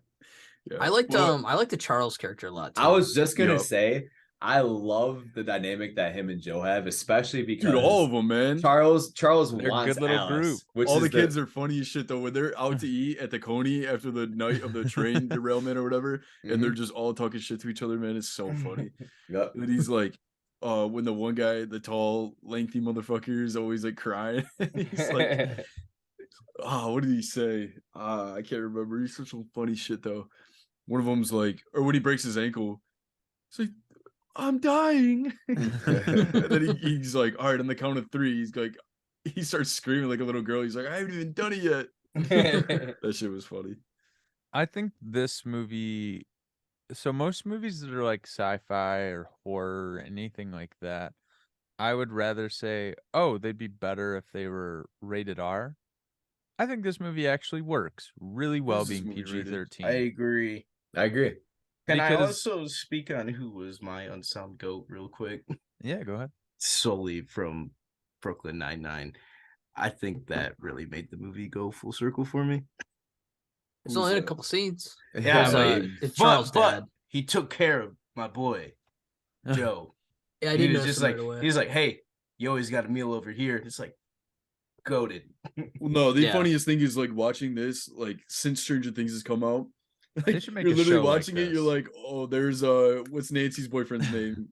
Speaker 4: Yeah.
Speaker 1: I liked
Speaker 4: Well,
Speaker 1: I liked the Charles character a lot. Too.
Speaker 5: I was just gonna
Speaker 4: Yup.
Speaker 5: say, I love the dynamic that him and Joe have, especially because
Speaker 4: dude, all of them, man.
Speaker 5: Charles
Speaker 3: They're a
Speaker 5: wants
Speaker 3: good little
Speaker 5: Alice,
Speaker 3: group.
Speaker 5: which
Speaker 4: All
Speaker 5: is
Speaker 4: the kids are funny as shit though. When they're out to eat at the Coney after the night of the train derailment or whatever, and they're just all talking shit to each other, man, it's so funny.
Speaker 5: Yup.
Speaker 4: And he's like, when the one guy, the tall, lengthy motherfucker, is always like crying. He's like, oh, what did he say? I can't remember. He's such a funny shit though. One of them's like, or when he breaks his ankle, he's like, I'm dying. And then he's like, all right, on the count of 3, he's like, he starts screaming like a little girl. He's like, I haven't even done it yet. That shit was funny.
Speaker 3: I think this movie. So most movies that are like sci-fi or horror or anything like that, I would rather say, oh, they'd be better if they were rated R. I think this movie actually works really well
Speaker 4: is this
Speaker 3: being
Speaker 4: movie rated?
Speaker 3: PG-13.
Speaker 2: I agree.
Speaker 5: I agree.
Speaker 2: Can I
Speaker 3: Because-
Speaker 2: also speak on who was my unsound goat real quick?
Speaker 3: Yeah, go ahead.
Speaker 2: Solely from Brooklyn Nine-Nine. I think that really made the movie go full circle for me.
Speaker 1: It's
Speaker 4: Who's
Speaker 1: only in a
Speaker 4: that?
Speaker 1: couple scenes.
Speaker 2: Yeah,
Speaker 1: It's,
Speaker 2: but-
Speaker 1: it's Charles'
Speaker 2: but
Speaker 1: dad.
Speaker 2: he took care of my boy, Joe.
Speaker 1: Yeah, I
Speaker 2: he
Speaker 1: didn't
Speaker 2: was
Speaker 1: know
Speaker 2: just
Speaker 1: right
Speaker 2: like,
Speaker 1: away.
Speaker 2: he's like, hey, you always got a meal over here. It's like, goated.
Speaker 4: Well, no, the
Speaker 1: Yeah.
Speaker 4: funniest thing is like watching this, like since Stranger Things has come out,
Speaker 3: They
Speaker 4: like,
Speaker 3: should make
Speaker 4: you're
Speaker 3: a
Speaker 4: literally
Speaker 3: show like
Speaker 4: watching it. You're
Speaker 3: this.
Speaker 4: like, oh, there's what's Nancy's boyfriend's name?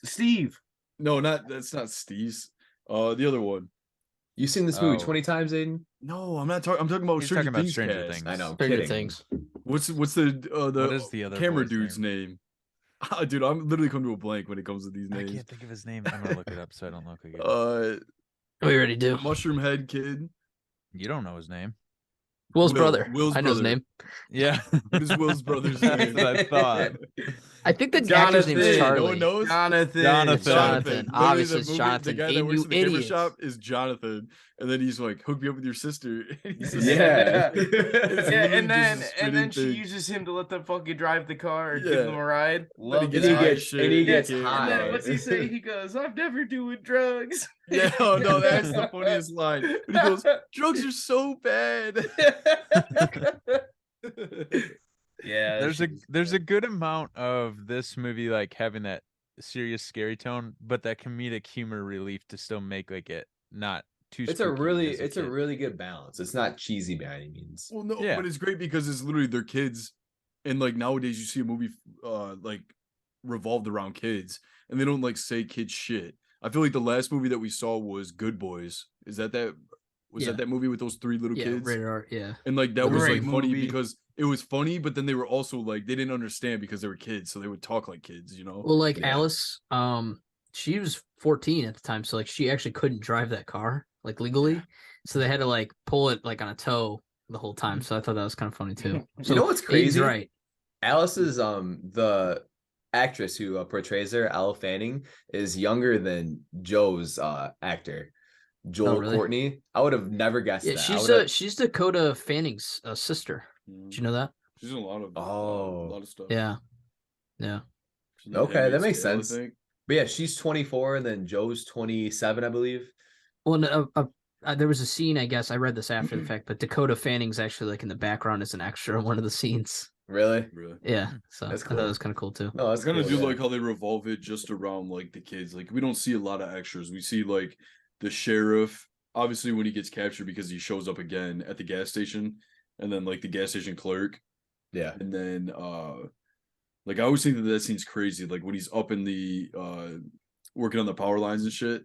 Speaker 2: Steve.
Speaker 4: No, that's not Steve's. The other one.
Speaker 5: You've seen this movie
Speaker 3: Oh.
Speaker 5: 20 times, Aiden?
Speaker 4: No, I'm not talking. I'm talking about
Speaker 3: He's
Speaker 4: Stranger
Speaker 3: talking about
Speaker 4: Things.
Speaker 3: Stranger
Speaker 4: cast.
Speaker 3: Things.
Speaker 5: I know. I'm
Speaker 1: Stranger
Speaker 5: kidding.
Speaker 1: Things.
Speaker 4: What's the
Speaker 3: What is the other
Speaker 4: camera
Speaker 3: boy's
Speaker 4: dude's name? Dude, I'm literally coming to a blank when it comes to these
Speaker 3: I
Speaker 4: names.
Speaker 3: can't think of his name. I'm gonna look it up so I don't look again.
Speaker 1: We already do.
Speaker 4: Mushroom Head Kid.
Speaker 3: You don't know his name.
Speaker 1: Will's
Speaker 4: Will-
Speaker 1: brother.
Speaker 4: Will's
Speaker 1: I know his
Speaker 4: brother.
Speaker 1: name.
Speaker 3: Yeah.
Speaker 4: What is Will's brother's
Speaker 3: That's
Speaker 4: name?
Speaker 3: what I thought.
Speaker 1: I think the actor's name is
Speaker 2: Jonathan.
Speaker 1: Charlie.
Speaker 4: No one knows.
Speaker 2: Jonathan.
Speaker 1: Jonathan.
Speaker 4: Literally,
Speaker 1: Obviously, it's
Speaker 4: the
Speaker 1: Jonathan.
Speaker 4: guy
Speaker 1: And
Speaker 4: that works
Speaker 1: you
Speaker 4: in the camera
Speaker 1: idiots.
Speaker 4: shop is Jonathan, and then he's like, "Hook me up with your sister." And he says,
Speaker 5: Yeah.
Speaker 2: Yeah,
Speaker 4: literally
Speaker 2: and
Speaker 4: just a
Speaker 2: then
Speaker 4: spitting
Speaker 2: she
Speaker 4: thing.
Speaker 2: uses him to let them fucking drive the car or give
Speaker 4: Yeah.
Speaker 2: them a ride.
Speaker 4: Then he
Speaker 2: Love
Speaker 4: gets
Speaker 5: And he
Speaker 2: that.
Speaker 4: high
Speaker 5: gets-
Speaker 4: shit,
Speaker 5: and he gets
Speaker 4: can't-
Speaker 2: And then
Speaker 5: high.
Speaker 2: what's he say? He goes, "I'm never doing drugs."
Speaker 4: Yeah, oh no, that's the funniest line. But he goes, "Drugs are so bad."
Speaker 2: Yeah,
Speaker 3: There's a good amount of this movie like having that serious scary tone, but that comedic humor relief to still make like it not too
Speaker 5: It's a really good balance. It's not cheesy by any means.
Speaker 4: Well, no,
Speaker 3: Yeah.
Speaker 4: but it's great because it's literally their kids, and like nowadays you see a movie like revolved around kids, and they don't like say kid shit. I feel like the last movie that we saw was Good Boys. Is that was
Speaker 1: Yeah.
Speaker 4: that movie with those 3 little
Speaker 1: Yeah,
Speaker 4: kids?
Speaker 1: rated R. Yeah.
Speaker 4: And like that was
Speaker 2: Great
Speaker 4: like funny
Speaker 2: movie.
Speaker 4: because it was funny, but then they were also like they didn't understand because they were kids, so they would talk like kids, you know.
Speaker 1: Well, like
Speaker 5: Yeah.
Speaker 1: Alice, she was 14 at the time, so like she actually couldn't drive that car like legally, so they had to like pull it like on a tow the whole time. So I thought that was kind of funny too. So
Speaker 5: You know what's
Speaker 1: Aiden's
Speaker 5: crazy?
Speaker 1: right?
Speaker 5: Alice's the actress who portrays her, Elle Fanning, is younger than Joe's actor, Joel
Speaker 1: really?
Speaker 5: Courtney. I would have never guessed
Speaker 1: Yeah,
Speaker 5: that.
Speaker 1: she's Dakota Fanning's sister.
Speaker 4: Mhm.
Speaker 1: Did you know that?
Speaker 4: She's in a lot of stuff.
Speaker 1: Yeah, yeah.
Speaker 4: She's in
Speaker 5: Okay, that
Speaker 4: Handmaid's
Speaker 5: makes
Speaker 4: Tale, I
Speaker 5: sense.
Speaker 4: think.
Speaker 5: But yeah, she's 24 and then Joe's 27, I believe.
Speaker 1: Well, no, there was a scene. I guess I read this after the fact, but Dakota Fanning's actually like in the background as an extra in one of the scenes.
Speaker 5: Really?
Speaker 4: Really.
Speaker 1: Yeah, so
Speaker 5: That's
Speaker 1: I thought
Speaker 5: cool.
Speaker 1: it was kind of cool too.
Speaker 5: No,
Speaker 4: I
Speaker 5: that's
Speaker 4: kind of
Speaker 5: cool,
Speaker 4: do
Speaker 5: yeah.
Speaker 4: like how they revolve it just around like the kids. Like we don't see a lot of extras. We see like the sheriff, obviously when he gets captured because he shows up again at the gas station, and then like the gas station clerk,
Speaker 5: Yeah.
Speaker 4: and then like I always think that scene's crazy. Like when he's up in the working on the power lines and shit,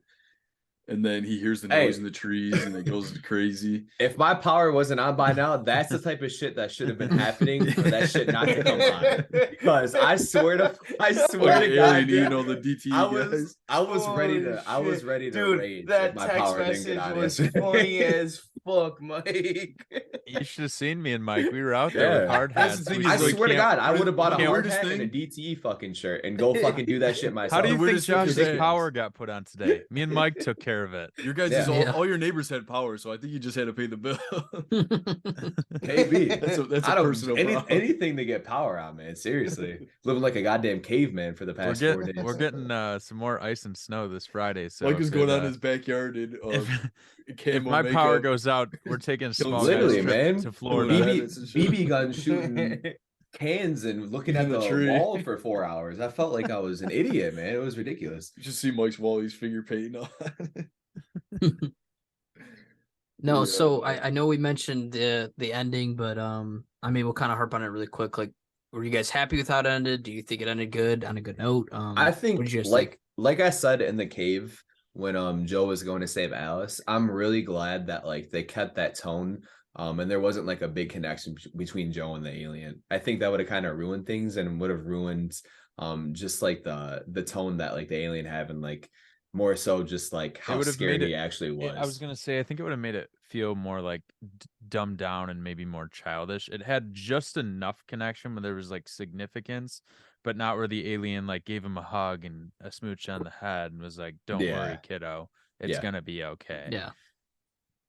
Speaker 4: and then he hears the noise
Speaker 5: Hey.
Speaker 4: in the trees and it goes crazy.
Speaker 5: If my power wasn't on by now, that's the type of shit that should have been happening for that shit not to come on. Because I swear to
Speaker 4: Like
Speaker 5: God,
Speaker 4: Alien,
Speaker 5: dude,
Speaker 4: you know, the DTE guys.
Speaker 5: I was ready
Speaker 2: Holy
Speaker 5: to I was
Speaker 2: shit.
Speaker 5: ready to
Speaker 2: Dude,
Speaker 5: rage
Speaker 2: that
Speaker 5: if my
Speaker 2: text
Speaker 5: power didn't
Speaker 2: message
Speaker 5: get on
Speaker 2: was
Speaker 5: yesterday.
Speaker 2: funny as fuck, Mike.
Speaker 3: You should have seen me and Mike. We were out there with
Speaker 5: Yeah.
Speaker 3: hard
Speaker 4: That's
Speaker 3: hats.
Speaker 4: the thing
Speaker 3: We
Speaker 4: is,
Speaker 5: I
Speaker 3: said,
Speaker 4: like,
Speaker 5: swear to
Speaker 3: "Can't-
Speaker 5: God, I would have bought a
Speaker 4: the
Speaker 5: hard
Speaker 4: weirdest
Speaker 5: hat and a
Speaker 4: thing-
Speaker 5: DTE fucking shirt and go fucking do that shit myself.
Speaker 3: How do you
Speaker 4: The
Speaker 3: think
Speaker 4: weirdest thing
Speaker 3: Josh's
Speaker 4: is that-
Speaker 3: power got put on today? Me and Mike took care of it.
Speaker 4: Your guys
Speaker 5: Yeah.
Speaker 4: is all,
Speaker 1: Yeah.
Speaker 4: all your neighbors had power, so I think you just had to pay the bill.
Speaker 5: KB.
Speaker 4: That's
Speaker 5: I
Speaker 4: a
Speaker 5: don't
Speaker 4: personal problem.
Speaker 5: anything to get power on, man. Seriously, living like a goddamn caveman for the past 4 days.
Speaker 3: We're getting some more ice and snow this Friday. So
Speaker 4: Mike is
Speaker 3: if
Speaker 4: going
Speaker 3: it,
Speaker 4: out in his backyard in
Speaker 3: if
Speaker 4: camo
Speaker 3: my power
Speaker 4: makeup.
Speaker 3: goes out, we're taking small
Speaker 5: Literally,
Speaker 3: guys
Speaker 5: man.
Speaker 3: trip to Florida.
Speaker 4: BB
Speaker 5: BB,
Speaker 4: rabbits and shit.
Speaker 5: BB gun shooting cans and looking
Speaker 4: He's
Speaker 5: at
Speaker 4: in the
Speaker 5: the
Speaker 4: tree.
Speaker 5: wall for 4 hours. I felt like I was an idiot, man. It was ridiculous.
Speaker 4: You should see Mike's wall. He's finger painting on.
Speaker 1: No,
Speaker 4: Yeah,
Speaker 1: so
Speaker 4: no.
Speaker 1: I know we mentioned the ending, but I mean we'll kind of harp on it really quick. Like, were you guys happy with how it ended? Do you think it ended good on a good note?
Speaker 5: I
Speaker 1: what
Speaker 5: think
Speaker 1: did you guys
Speaker 5: like I said in the cave when Joe was going to save Alice, I'm really glad that like they kept that tone. And there wasn't like a big connection between Joe and the alien. I think that would have kind of ruined things and would have ruined just like the tone that like the alien have and like more so just like how
Speaker 3: would have
Speaker 5: scared
Speaker 3: made
Speaker 5: he
Speaker 3: it-
Speaker 5: actually was.
Speaker 3: I was gonna say, I think it would have made it feel more like dumbed down and maybe more childish. It had just enough connection where there was like significance, but not where the alien like gave him a hug and a smooch on the head and was like, "Don't
Speaker 5: Yeah.
Speaker 3: worry, kiddo, it's
Speaker 5: Yeah.
Speaker 3: gonna be okay."
Speaker 1: Yeah.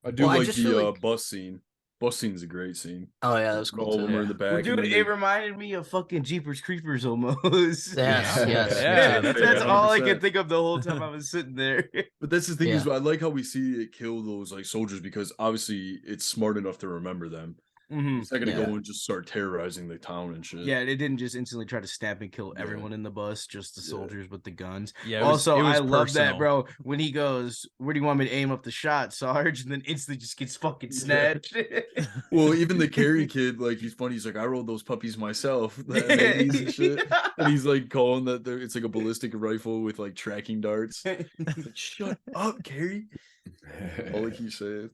Speaker 4: I do
Speaker 1: Well, I
Speaker 4: like
Speaker 1: just
Speaker 4: the
Speaker 1: feel like-
Speaker 4: bus scene. Bus scene's a great scene.
Speaker 1: Oh yeah, that was cool
Speaker 4: All of
Speaker 1: too.
Speaker 4: them are in the
Speaker 2: Well,
Speaker 4: back.
Speaker 2: dude,
Speaker 4: and then
Speaker 2: it reminded me of fucking Jeepers Creepers almost.
Speaker 1: Yes,
Speaker 5: Yeah.
Speaker 1: yes.
Speaker 3: Yeah,
Speaker 2: that's
Speaker 3: that's
Speaker 2: all I
Speaker 4: 100%.
Speaker 2: could think of the whole time I was sitting there.
Speaker 4: But that's the thing is,
Speaker 1: Yeah.
Speaker 4: I like how we see it kill those like soldiers because obviously it's smart enough to remember them.
Speaker 2: Mhm.
Speaker 4: It's not gonna
Speaker 1: Yeah.
Speaker 4: go and just start terrorizing the town and shit.
Speaker 2: Yeah, it didn't just instantly try to stab and kill
Speaker 4: Yeah.
Speaker 2: everyone in the bus, just the
Speaker 4: Yeah.
Speaker 2: soldiers with the guns.
Speaker 3: Yeah. It was,
Speaker 2: Also,
Speaker 3: it was
Speaker 2: I love that,
Speaker 3: personal.
Speaker 2: bro. When he goes, "Where do you want me to aim up the shot, Sarge?" and then instantly just gets fucking
Speaker 4: Yeah.
Speaker 2: snatched.
Speaker 4: Well, even the Carrie kid, like he's funny. He's like, I rolled those puppies myself. That babies and shit. And he's like calling that it's like a ballistic rifle with like tracking darts. Like, shut up, Carrie. All he keeps saying.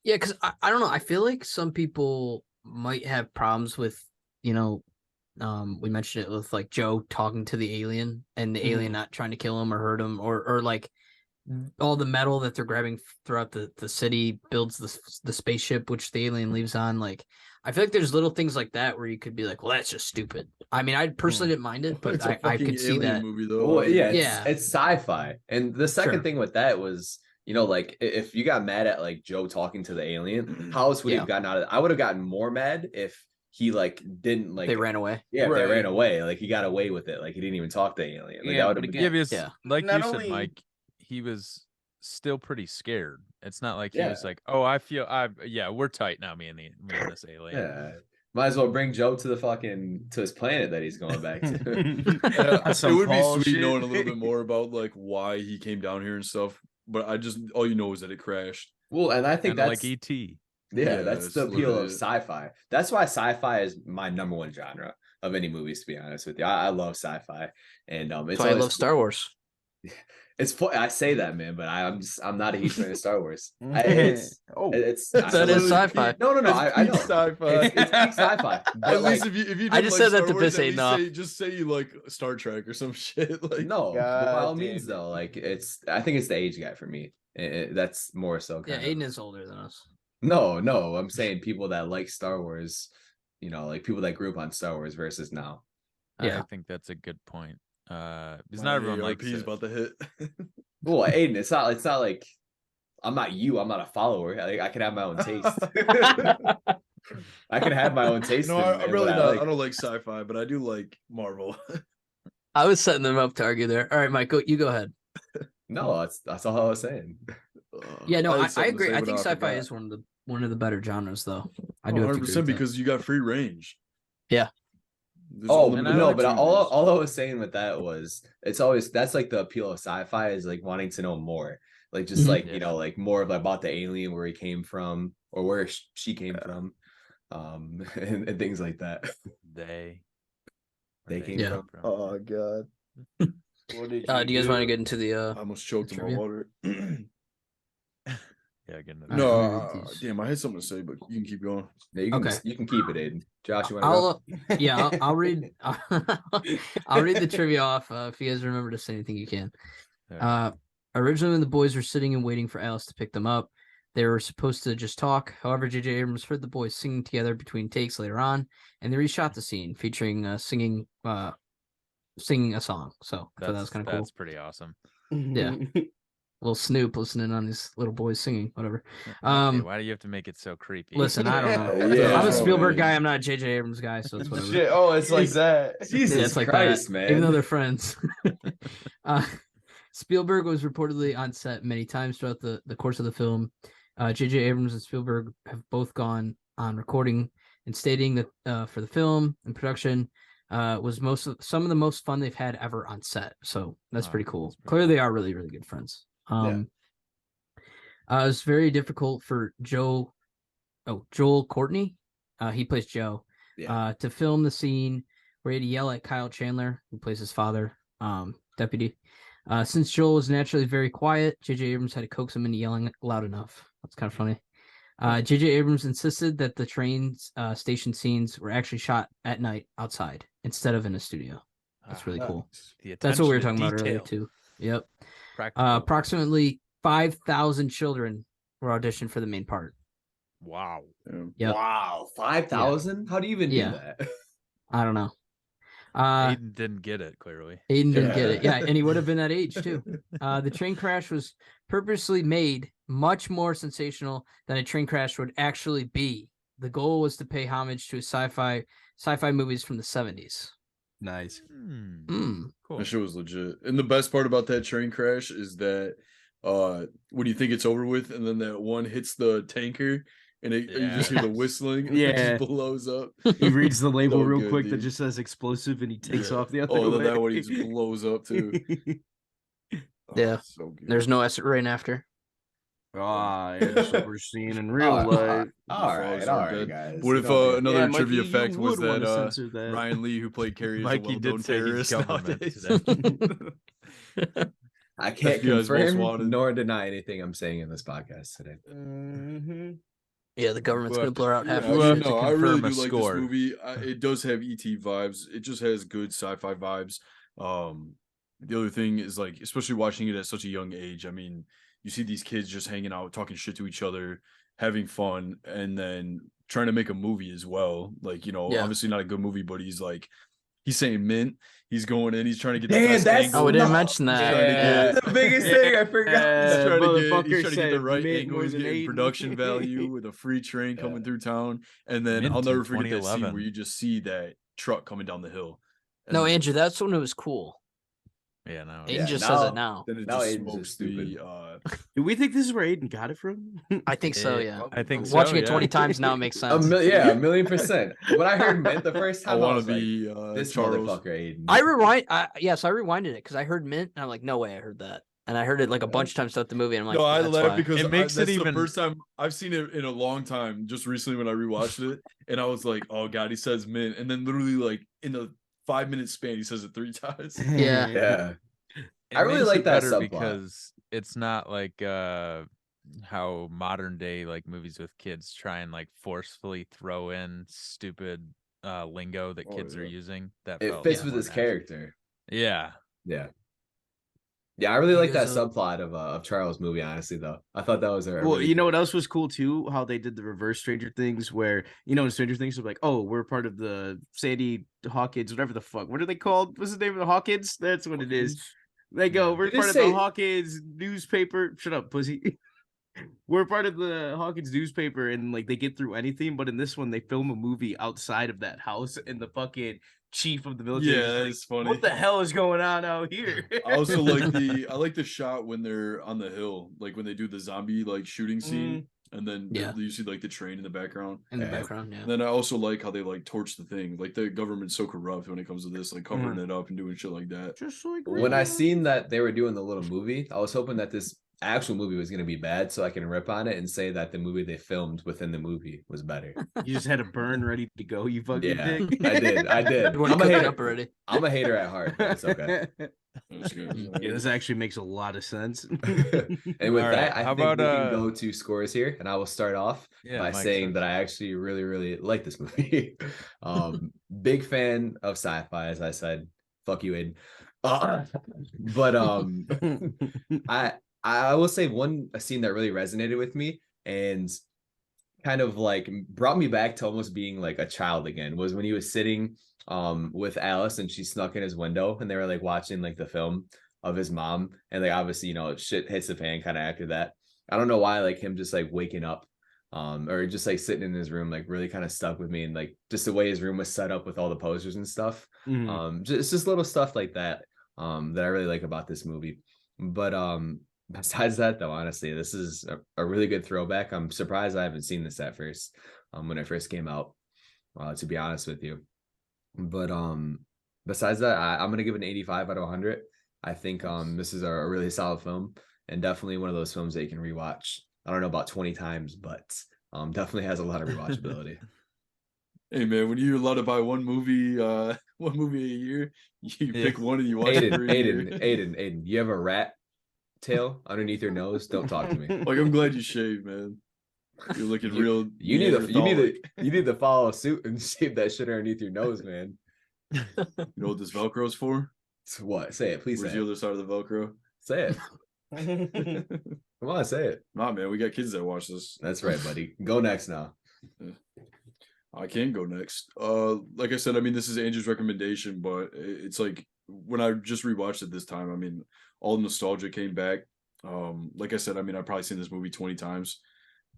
Speaker 1: Yeah, because I don't know. I feel like some people might have problems with, we mentioned it with like Joe talking to the alien and the alien not trying to kill him or hurt him or like all the metal that they're grabbing throughout the city builds the spaceship which the alien leaves on. Like, I feel like there's little things like that where you could be like, well, that's just stupid. I mean, I personally didn't mind it, but
Speaker 4: It's a
Speaker 1: I
Speaker 4: fucking
Speaker 1: could see
Speaker 4: alien
Speaker 1: that.
Speaker 4: movie though.
Speaker 5: Well, yeah,
Speaker 1: Yeah.
Speaker 5: it's sci-fi. And the second
Speaker 1: Sure.
Speaker 5: thing with that was, like if you got mad at like Joe talking to the alien, how else would he have gotten out of it? I would have gotten more mad if he like didn't like
Speaker 1: They ran away.
Speaker 5: Yeah, if they ran
Speaker 2: Right.
Speaker 5: away. Like he got away with it. Like he didn't even talk to the alien. Like
Speaker 2: Yeah,
Speaker 5: that would
Speaker 2: but
Speaker 5: have been
Speaker 2: again-
Speaker 3: Because,
Speaker 1: Yeah.
Speaker 3: like
Speaker 2: Not
Speaker 3: you said,
Speaker 2: only-
Speaker 3: Mike, he was still pretty scared. It's not like he
Speaker 5: Yeah.
Speaker 3: was like, "Oh, we're tight now, me and this alien."
Speaker 5: Yeah. Might as well bring Joe to his planet that he's going back to.
Speaker 4: Yeah, it
Speaker 2: Some
Speaker 4: would be
Speaker 2: Paul
Speaker 4: sweet
Speaker 2: shit.
Speaker 4: knowing a little bit more about like why he came down here and stuff. But all you know is that it crashed.
Speaker 5: Well, and I think
Speaker 3: Kinda
Speaker 5: that's
Speaker 3: like ET.
Speaker 5: Yeah,
Speaker 4: Yeah,
Speaker 5: that's
Speaker 4: it's
Speaker 5: the appeal
Speaker 4: literally
Speaker 5: of
Speaker 4: it.
Speaker 5: sci-fi. That's why sci-fi is my number one genre of any movies, to be honest with you. I love sci-fi. And it's
Speaker 1: That's why I
Speaker 5: always
Speaker 1: love Star Wars.
Speaker 5: It's I say that, man, but I'm not a huge fan of Star Wars.
Speaker 2: That
Speaker 5: It's
Speaker 1: That is sci-fi.
Speaker 5: No, I know.
Speaker 4: Sci-fi.
Speaker 5: It's peak sci-fi. But
Speaker 4: At
Speaker 5: like,
Speaker 4: least if you
Speaker 1: I
Speaker 4: didn't
Speaker 1: just
Speaker 4: like
Speaker 1: said that
Speaker 4: Star
Speaker 1: to
Speaker 4: Wars,
Speaker 1: piss
Speaker 4: at
Speaker 1: Aiden
Speaker 4: least
Speaker 1: off.
Speaker 4: just say you like Star Trek or some shit. Like
Speaker 5: no, but by all
Speaker 2: God
Speaker 5: means,
Speaker 2: damn it.
Speaker 5: though, like I think it's the age gap for me. That's more so.
Speaker 1: Yeah,
Speaker 5: Kind of.
Speaker 1: Aiden is older than us.
Speaker 5: No, I'm saying people that like Star Wars, like people that grew up on Star Wars versus now.
Speaker 1: Yeah.
Speaker 3: I think that's a good point. Because not everyone likes
Speaker 4: is
Speaker 3: it.
Speaker 4: about to hit.
Speaker 5: Well, Aiden, it's not like I'm not you. I'm not a follower. I can have my own taste. I can have my own taste.
Speaker 4: No,
Speaker 5: in
Speaker 4: I'm really
Speaker 5: what
Speaker 4: not.
Speaker 5: like.
Speaker 4: I don't like sci-fi, but I do like Marvel.
Speaker 1: I was setting them up to argue there. All right, Mike, you go ahead.
Speaker 5: No, that's all I was saying.
Speaker 1: Yeah, no,
Speaker 4: had
Speaker 1: I
Speaker 4: something to
Speaker 1: agree.
Speaker 4: say,
Speaker 1: I
Speaker 4: but
Speaker 1: think
Speaker 4: I
Speaker 1: sci-fi
Speaker 4: forgot.
Speaker 1: is one of the better genres, though. I do have to agree
Speaker 4: 100%
Speaker 1: with that.
Speaker 4: because you got free range.
Speaker 1: Yeah.
Speaker 4: There's
Speaker 5: Oh
Speaker 4: unlimited
Speaker 5: no, but
Speaker 4: opportunities.
Speaker 5: all I was saying with that was that's like the appeal of sci-fi is like wanting to know more, like just
Speaker 1: Mhm.
Speaker 5: like
Speaker 3: Yeah.
Speaker 5: like more of about the alien, where he came from or where she came from, and things like that.
Speaker 3: They
Speaker 5: They
Speaker 1: Yeah.
Speaker 5: came from.
Speaker 4: Oh god,
Speaker 2: What did
Speaker 1: Do you guys want to get into the?
Speaker 4: I almost choked in my
Speaker 1: trivia?
Speaker 4: water.
Speaker 3: Yeah, getting to
Speaker 1: All
Speaker 4: No,
Speaker 1: right, let me read these.
Speaker 4: damn, I had something to say, but you can keep going.
Speaker 5: Yeah,
Speaker 1: Okay.
Speaker 5: you can keep it, Aiden. Josh, you want to
Speaker 1: I'll yeah, I'll read. I'll read the trivia off. If you guys remember to say anything, you can. Originally, when the boys were sitting and waiting for Alice to pick them up, they were supposed to just talk. However, J.J. Abrams heard the boys singing together between takes later on, and they reshot the scene featuring singing a song. So I thought that was kind of cool.
Speaker 3: That's pretty awesome.
Speaker 1: Yeah. Little Snoop listening on his little boys singing, whatever.
Speaker 3: Okay, why do you have to make it so creepy?
Speaker 1: Listen, I don't know.
Speaker 5: Yeah,
Speaker 1: I'm a Spielberg
Speaker 4: man.
Speaker 1: guy. I'm not a J.J. Abrams guy, so it's whatever.
Speaker 2: Shit. Oh, it's like that.
Speaker 5: Jesus
Speaker 1: Yeah, it's like
Speaker 5: Christ,
Speaker 1: that,
Speaker 5: man.
Speaker 1: even though they're friends. Spielberg was reportedly on set many times throughout the course of the film. J.J. Abrams and Spielberg have both gone on recording and stating that for the film and production was some of the most fun they've had ever on set. So that's pretty cool.
Speaker 3: That's pretty
Speaker 1: Clearly,
Speaker 3: cool.
Speaker 1: they are really, really good friends. It was very difficult for Joel Courtney. He plays Joe.
Speaker 5: Yeah.
Speaker 1: To film the scene where he had to yell at Kyle Chandler, who plays his father, deputy. Since Joel was naturally very quiet, J.J. Abrams had to coax him into yelling loud enough. That's kind of funny. J.J. Abrams insisted that the train station scenes were actually shot at night outside instead of in a studio. That's really cool. That's what we were talking about earlier too. Yep. Approximately 5,000 children were auditioned for the main part.
Speaker 3: Wow.
Speaker 1: Yep.
Speaker 5: Wow, 5,000? How do you even do
Speaker 1: Yeah.
Speaker 5: that?
Speaker 1: I don't know.
Speaker 3: Aiden didn't get it, clearly.
Speaker 1: Aiden didn't get it. Yeah, and he would have been that age too. The train crash was purposely made much more sensational than a train crash would actually be. The goal was to pay homage to sci-fi movies from the 70s.
Speaker 2: Nice.
Speaker 3: Cool.
Speaker 4: That shit was legit. And the best part about that train crash is that when you think it's over with, and then that one hits the tanker, and you just hear the whistling, and it
Speaker 2: Yeah.
Speaker 4: just blows up.
Speaker 2: He reads the label
Speaker 4: So
Speaker 2: real
Speaker 4: good,
Speaker 2: quick that
Speaker 4: dude.
Speaker 2: just says explosive, and he takes
Speaker 4: Yeah.
Speaker 2: off the other
Speaker 4: Oh,
Speaker 2: way.
Speaker 4: then that one he just blows up too. Oh,
Speaker 1: Yeah.
Speaker 4: so good.
Speaker 1: There's no S right after.
Speaker 2: Ah, yeah, that's what we're seeing in real
Speaker 5: Oh,
Speaker 2: life.
Speaker 5: all
Speaker 4: Frogs
Speaker 5: right,
Speaker 4: are good.
Speaker 5: guys.
Speaker 4: What if
Speaker 2: Yeah,
Speaker 4: another
Speaker 2: Mikey,
Speaker 4: trivia
Speaker 2: you
Speaker 4: fact was
Speaker 2: would wanna
Speaker 4: that
Speaker 2: censor that.
Speaker 4: Ryan Lee, who played Carrie, is a
Speaker 3: Mikey
Speaker 4: well-known
Speaker 3: did say he's
Speaker 4: terrorist
Speaker 3: government
Speaker 4: nowadays?
Speaker 3: today.
Speaker 5: I can't
Speaker 4: FBI's most
Speaker 5: confirm
Speaker 4: wanted.
Speaker 5: nor deny anything I'm saying in this podcast today.
Speaker 1: Yeah, the government's
Speaker 3: Well,
Speaker 1: gonna blur out half
Speaker 4: Yeah,
Speaker 1: of
Speaker 3: We'll
Speaker 1: the
Speaker 3: have
Speaker 1: shit.
Speaker 3: to
Speaker 4: no, I really
Speaker 3: confirm
Speaker 4: do
Speaker 3: a
Speaker 4: like
Speaker 3: score.
Speaker 4: this movie. It does have ET vibes. It just has good sci-fi vibes. The other thing is, like, especially watching it at such a young age. I mean, you see these kids just hanging out, talking shit to each other, having fun, and then trying to make a movie as well. Like, obviously not a good movie, but he's saying mint. He's going in. He's trying to get the
Speaker 5: Damn,
Speaker 4: best
Speaker 5: that's
Speaker 4: angle.
Speaker 1: Oh, we didn't
Speaker 5: not-
Speaker 1: mention that.
Speaker 4: Trying to get-
Speaker 5: the biggest thing I forgot.
Speaker 4: He's trying to
Speaker 2: Motherfucker
Speaker 4: get
Speaker 2: said
Speaker 4: the right
Speaker 2: mint
Speaker 4: angle.
Speaker 2: more
Speaker 4: He's
Speaker 2: than
Speaker 4: getting
Speaker 2: Aiden.
Speaker 4: production value with a free train coming through town. And then
Speaker 3: Mint
Speaker 4: I'll never
Speaker 3: in
Speaker 4: forget that scene
Speaker 3: 2011.
Speaker 4: where you just see that truck coming down the hill.
Speaker 1: No,
Speaker 4: And
Speaker 1: Andrew, that's when it was cool.
Speaker 3: Yeah, no.
Speaker 1: Aiden
Speaker 5: Yeah,
Speaker 1: just
Speaker 5: now-
Speaker 1: says it now.
Speaker 4: then it
Speaker 5: Now
Speaker 4: just
Speaker 5: Aiden's
Speaker 4: smokes
Speaker 5: just stupid.
Speaker 2: Do we think this is where Aiden got it from?
Speaker 1: I think so, yeah.
Speaker 3: I think so.
Speaker 1: Watching it
Speaker 3: yeah.
Speaker 1: 20 times now makes sense.
Speaker 5: A million percent. When I heard mint the first
Speaker 4: I
Speaker 5: time, I
Speaker 4: want
Speaker 5: was
Speaker 4: to
Speaker 5: like,
Speaker 4: be
Speaker 5: this
Speaker 4: Charles.
Speaker 5: motherfucker Aiden.
Speaker 1: I rewinded it because I heard mint and I'm like, no way I heard that. And I heard it like a bunch of times throughout the movie. And I'm like,
Speaker 4: No, I
Speaker 1: that's
Speaker 4: laughed
Speaker 1: why.
Speaker 4: because
Speaker 3: It makes
Speaker 4: that's
Speaker 3: it
Speaker 4: the
Speaker 3: even-
Speaker 4: first time I've seen it in a long time. Just recently when I rewatched it, and I was like, "Oh God, he says mint," and then literally like in the 5-minute span, he says it 3 times.
Speaker 1: Yeah.
Speaker 5: Yeah.
Speaker 3: It
Speaker 5: I really
Speaker 3: makes
Speaker 5: like
Speaker 3: it
Speaker 5: that
Speaker 3: better
Speaker 5: subplot.
Speaker 3: because it's not like how modern day like movies with kids try and like forcefully throw in stupid lingo that
Speaker 4: Oh,
Speaker 3: kids are
Speaker 4: yeah.
Speaker 3: using. That
Speaker 5: It
Speaker 3: felt
Speaker 5: fits
Speaker 3: more
Speaker 5: with his
Speaker 3: natural.
Speaker 5: character.
Speaker 3: Yeah.
Speaker 5: Yeah. Yeah, I really
Speaker 1: You
Speaker 5: like that
Speaker 1: guys,
Speaker 5: subplot of Charles' movie, honestly, though. I thought that was a
Speaker 2: Well,
Speaker 5: really
Speaker 2: you know
Speaker 5: cool-
Speaker 2: what else was cool too? How they did the reverse Stranger Things, where in Stranger Things was like, oh, we're part of the Sandy Hawkins, whatever the fuck. What are they called? What's the name of the Hawkins? That's what it is. They go,
Speaker 3: Yeah.
Speaker 2: we're
Speaker 5: You
Speaker 2: part
Speaker 5: just
Speaker 2: of the
Speaker 5: say-
Speaker 2: Hawkins newspaper. Shut up, pussy. We're part of the Hawkins newspaper, and like they get through anything. But in this one, they film a movie outside of that house, and the fucking chief of the military.
Speaker 4: Yeah,
Speaker 2: is like,
Speaker 4: that's funny.
Speaker 2: what the hell is going on out here?
Speaker 4: I also like the shot when they're on the hill, like when they do the zombie like shooting scene, and then
Speaker 1: Yeah.
Speaker 4: you see like the train in the background.
Speaker 1: In the
Speaker 5: Yeah.
Speaker 1: background, yeah.
Speaker 4: And then I also like how they like torch the thing. Like the government's so corrupt when it comes to this, like covering it up and doing shit like that.
Speaker 2: Just like
Speaker 5: When I seen that they were doing the little movie, I was hoping that this actual movie was going to be bad so I can rip on it and say that the movie they filmed within the movie was better.
Speaker 2: you just had a burn ready to go, you fucking
Speaker 5: Yeah,
Speaker 2: dick.
Speaker 5: I did.
Speaker 1: You want
Speaker 5: I'm
Speaker 1: to
Speaker 5: a
Speaker 1: cook it
Speaker 5: hater.
Speaker 1: up already.
Speaker 5: I'm a hater at heart, but it's okay.
Speaker 4: That's good.
Speaker 2: Yeah, this actually makes a lot of sense.
Speaker 5: And with
Speaker 3: All
Speaker 5: that,
Speaker 3: right,
Speaker 5: I
Speaker 3: how
Speaker 5: think
Speaker 3: about,
Speaker 5: we can go to scores here, and I will start off
Speaker 3: Yeah,
Speaker 5: by
Speaker 3: Mike
Speaker 5: saying
Speaker 3: starts.
Speaker 5: that I actually really, really like this movie. Big fan of sci-fi, as I said. Fuck you, Aiden. But I will say a scene that really resonated with me and kind of like brought me back to almost being like a child again was when he was sitting with Alice and she snuck in his window and they were like watching like the film of his mom, and like obviously shit hits the fan kind of after that. I don't know why, like him just like waking up or just like sitting in his room like really kind of stuck with me, and like just the way his room was set up with all the posters and stuff. Just little stuff like that that I really like about this movie. But besides that, though, honestly, this is a really good throwback. I'm surprised I haven't seen this at first when it first came out, to be honest with you. But besides that, I'm gonna give it an 85 out of 100. I think this is a really solid film and definitely one of those films that you can rewatch. I don't know about 20 times, but definitely has a lot of rewatchability.
Speaker 4: Hey man, when you're allowed to buy one movie a year, you pick one and you watch it for a year.
Speaker 5: Aiden, you have a rat tail underneath your nose? Don't talk to me.
Speaker 4: Like, I'm glad you shaved, man. You're looking real.
Speaker 5: You need
Speaker 4: Neanderthalic.
Speaker 5: to follow suit and shave that shit underneath your nose, man.
Speaker 4: You know what this Velcro's for?
Speaker 5: It's what? Say it, please.
Speaker 4: Where's
Speaker 5: Say
Speaker 4: the
Speaker 5: it.
Speaker 4: other side of the Velcro?
Speaker 5: Say it. Come on, say it.
Speaker 4: Nah, man, we got kids that watch this.
Speaker 5: That's right, buddy. Go next now.
Speaker 4: I can go next. Like I said, I mean, this is Andrew's recommendation, but it's like when I just rewatched it this time, I mean, all nostalgia came back. Like I said, I mean, I've probably seen this movie 20 times.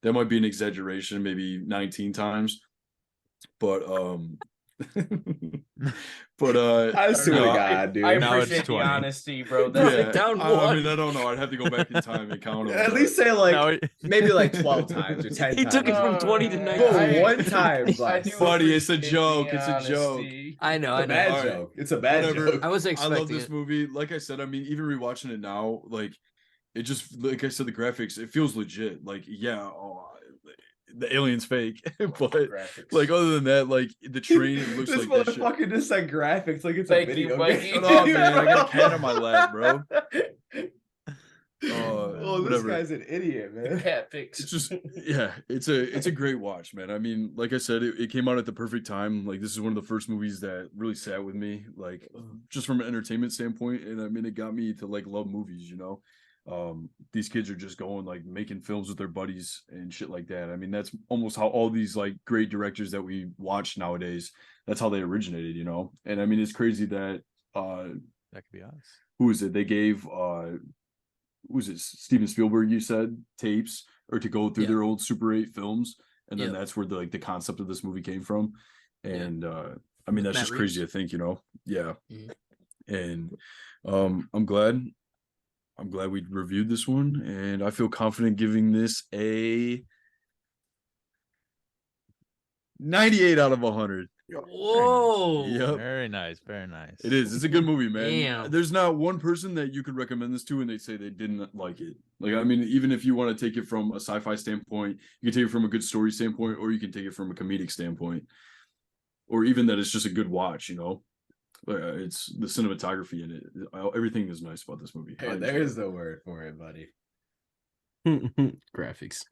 Speaker 4: That might be an exaggeration, maybe 19 times. But
Speaker 5: I swear to
Speaker 4: no,
Speaker 5: God, dude.
Speaker 2: I
Speaker 3: Now it's
Speaker 2: appreciate the
Speaker 3: 20.
Speaker 2: honesty, bro.
Speaker 4: yeah,
Speaker 1: down
Speaker 4: I
Speaker 1: one.
Speaker 4: mean, I don't know. I'd have to go back in time and count them.
Speaker 5: At
Speaker 4: but-
Speaker 5: least say like
Speaker 3: Now,
Speaker 5: maybe like 12 times or 10
Speaker 1: He
Speaker 5: times.
Speaker 1: took it from 20 to 19.
Speaker 5: But one time, but it's
Speaker 4: Buddy, it's a joke. It's a joke.
Speaker 1: I know, I
Speaker 5: a
Speaker 1: know.
Speaker 5: bad
Speaker 4: All right.
Speaker 5: joke. It's a bad
Speaker 4: Whatever.
Speaker 5: joke.
Speaker 1: I was
Speaker 4: I
Speaker 1: expecting
Speaker 4: love this
Speaker 1: it.
Speaker 4: movie. Like I said, I mean, even rewatching it now, like it just, like I said, the graphics, it feels legit. Like, yeah, the alien's fake, but like other than that, like the train, it looks
Speaker 5: this
Speaker 4: like that shit.
Speaker 5: motherfucker just said graphics like it's
Speaker 2: Thank
Speaker 5: a video
Speaker 2: you, Mikey.
Speaker 5: game.
Speaker 4: Shut up, man. I got a cat on my lap, bro.
Speaker 5: Oh, this
Speaker 4: Whatever.
Speaker 5: guy's an idiot, man.
Speaker 2: Cat pics.
Speaker 4: It's just, yeah, it's a great watch, man. I mean, like I said, it came out at the perfect time. Like this is one of the first movies that really sat with me, like just from an entertainment standpoint. And I mean, it got me to like love movies, you know. these kids are just going like making films with their buddies and shit like that. I mean, that's almost how all these like great directors that we watch nowadays, that's how they originated, you know. And I mean, it's crazy that
Speaker 3: that could be us.
Speaker 4: who is it? They gave who was it, Steven Spielberg, you said, tapes or to go through
Speaker 1: Yeah.
Speaker 4: their old Super 8 films, and then
Speaker 1: Yep.
Speaker 4: that's where the concept of this movie came from. And I
Speaker 1: With
Speaker 4: mean, that's
Speaker 1: Matt
Speaker 4: just crazy
Speaker 1: Reeves.
Speaker 4: to think, you know. Yeah.
Speaker 1: Mhm.
Speaker 4: And I'm glad we reviewed this one, and I feel confident giving this a 98 out of 100.
Speaker 1: Whoa.
Speaker 4: Yep.
Speaker 3: Very nice. Very nice.
Speaker 4: It is. It's a good movie, man.
Speaker 1: Damn.
Speaker 4: There's not one person that you could recommend this to and they say they didn't like it. Like, I mean, even if you want to take it from a sci-fi standpoint, you can take it from a good story standpoint, or you can take it from a comedic standpoint, or even that it's just a good watch, you know. It's the cinematography in it. Everything is nice about this movie.
Speaker 5: Hey, there's the word for it, buddy.
Speaker 2: Graphics.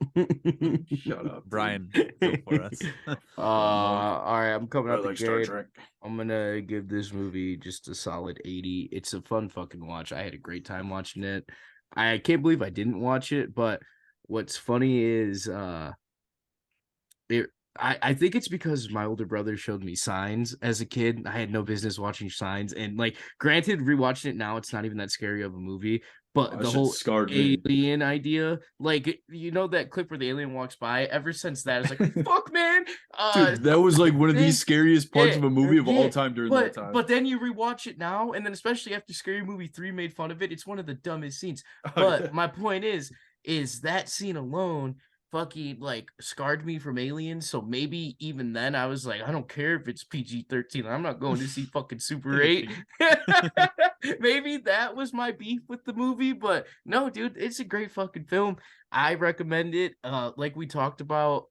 Speaker 4: Shut up,
Speaker 3: Brian, go for us.
Speaker 2: All right, I'm coming
Speaker 4: I
Speaker 2: out the
Speaker 4: like Star
Speaker 2: gate.
Speaker 4: Trek.
Speaker 2: I'm gonna give this movie just a solid 80. It's a fun fucking watch. I had a great time watching it. I can't believe I didn't watch it, but what's funny is I think it's because my older brother showed me Signs as a kid. I had no business watching Signs, and like, granted, rewatching it now, it's not even that scary of a movie. But
Speaker 4: That
Speaker 2: the
Speaker 4: shit
Speaker 2: whole
Speaker 4: scarred me.
Speaker 2: alien idea, like, you know that clip where the alien walks by. Ever since that, it's like, fuck, man.
Speaker 4: Dude, that was like one of the
Speaker 2: then-
Speaker 4: scariest parts of a movie of all
Speaker 2: yeah,
Speaker 4: time during that time.
Speaker 2: But then you rewatch it now, and then especially after Scary Movie 3 made fun of it, it's one of the dumbest scenes.
Speaker 4: Oh,
Speaker 2: But
Speaker 4: yeah.
Speaker 2: my point is that scene alone fucking like scarred me from Aliens. So maybe even then I was like, I don't care if it's PG-13. I'm not going to see fucking Super 8. Maybe that was my beef with the movie, but no, dude, it's a great fucking film. I recommend it. Like we talked about,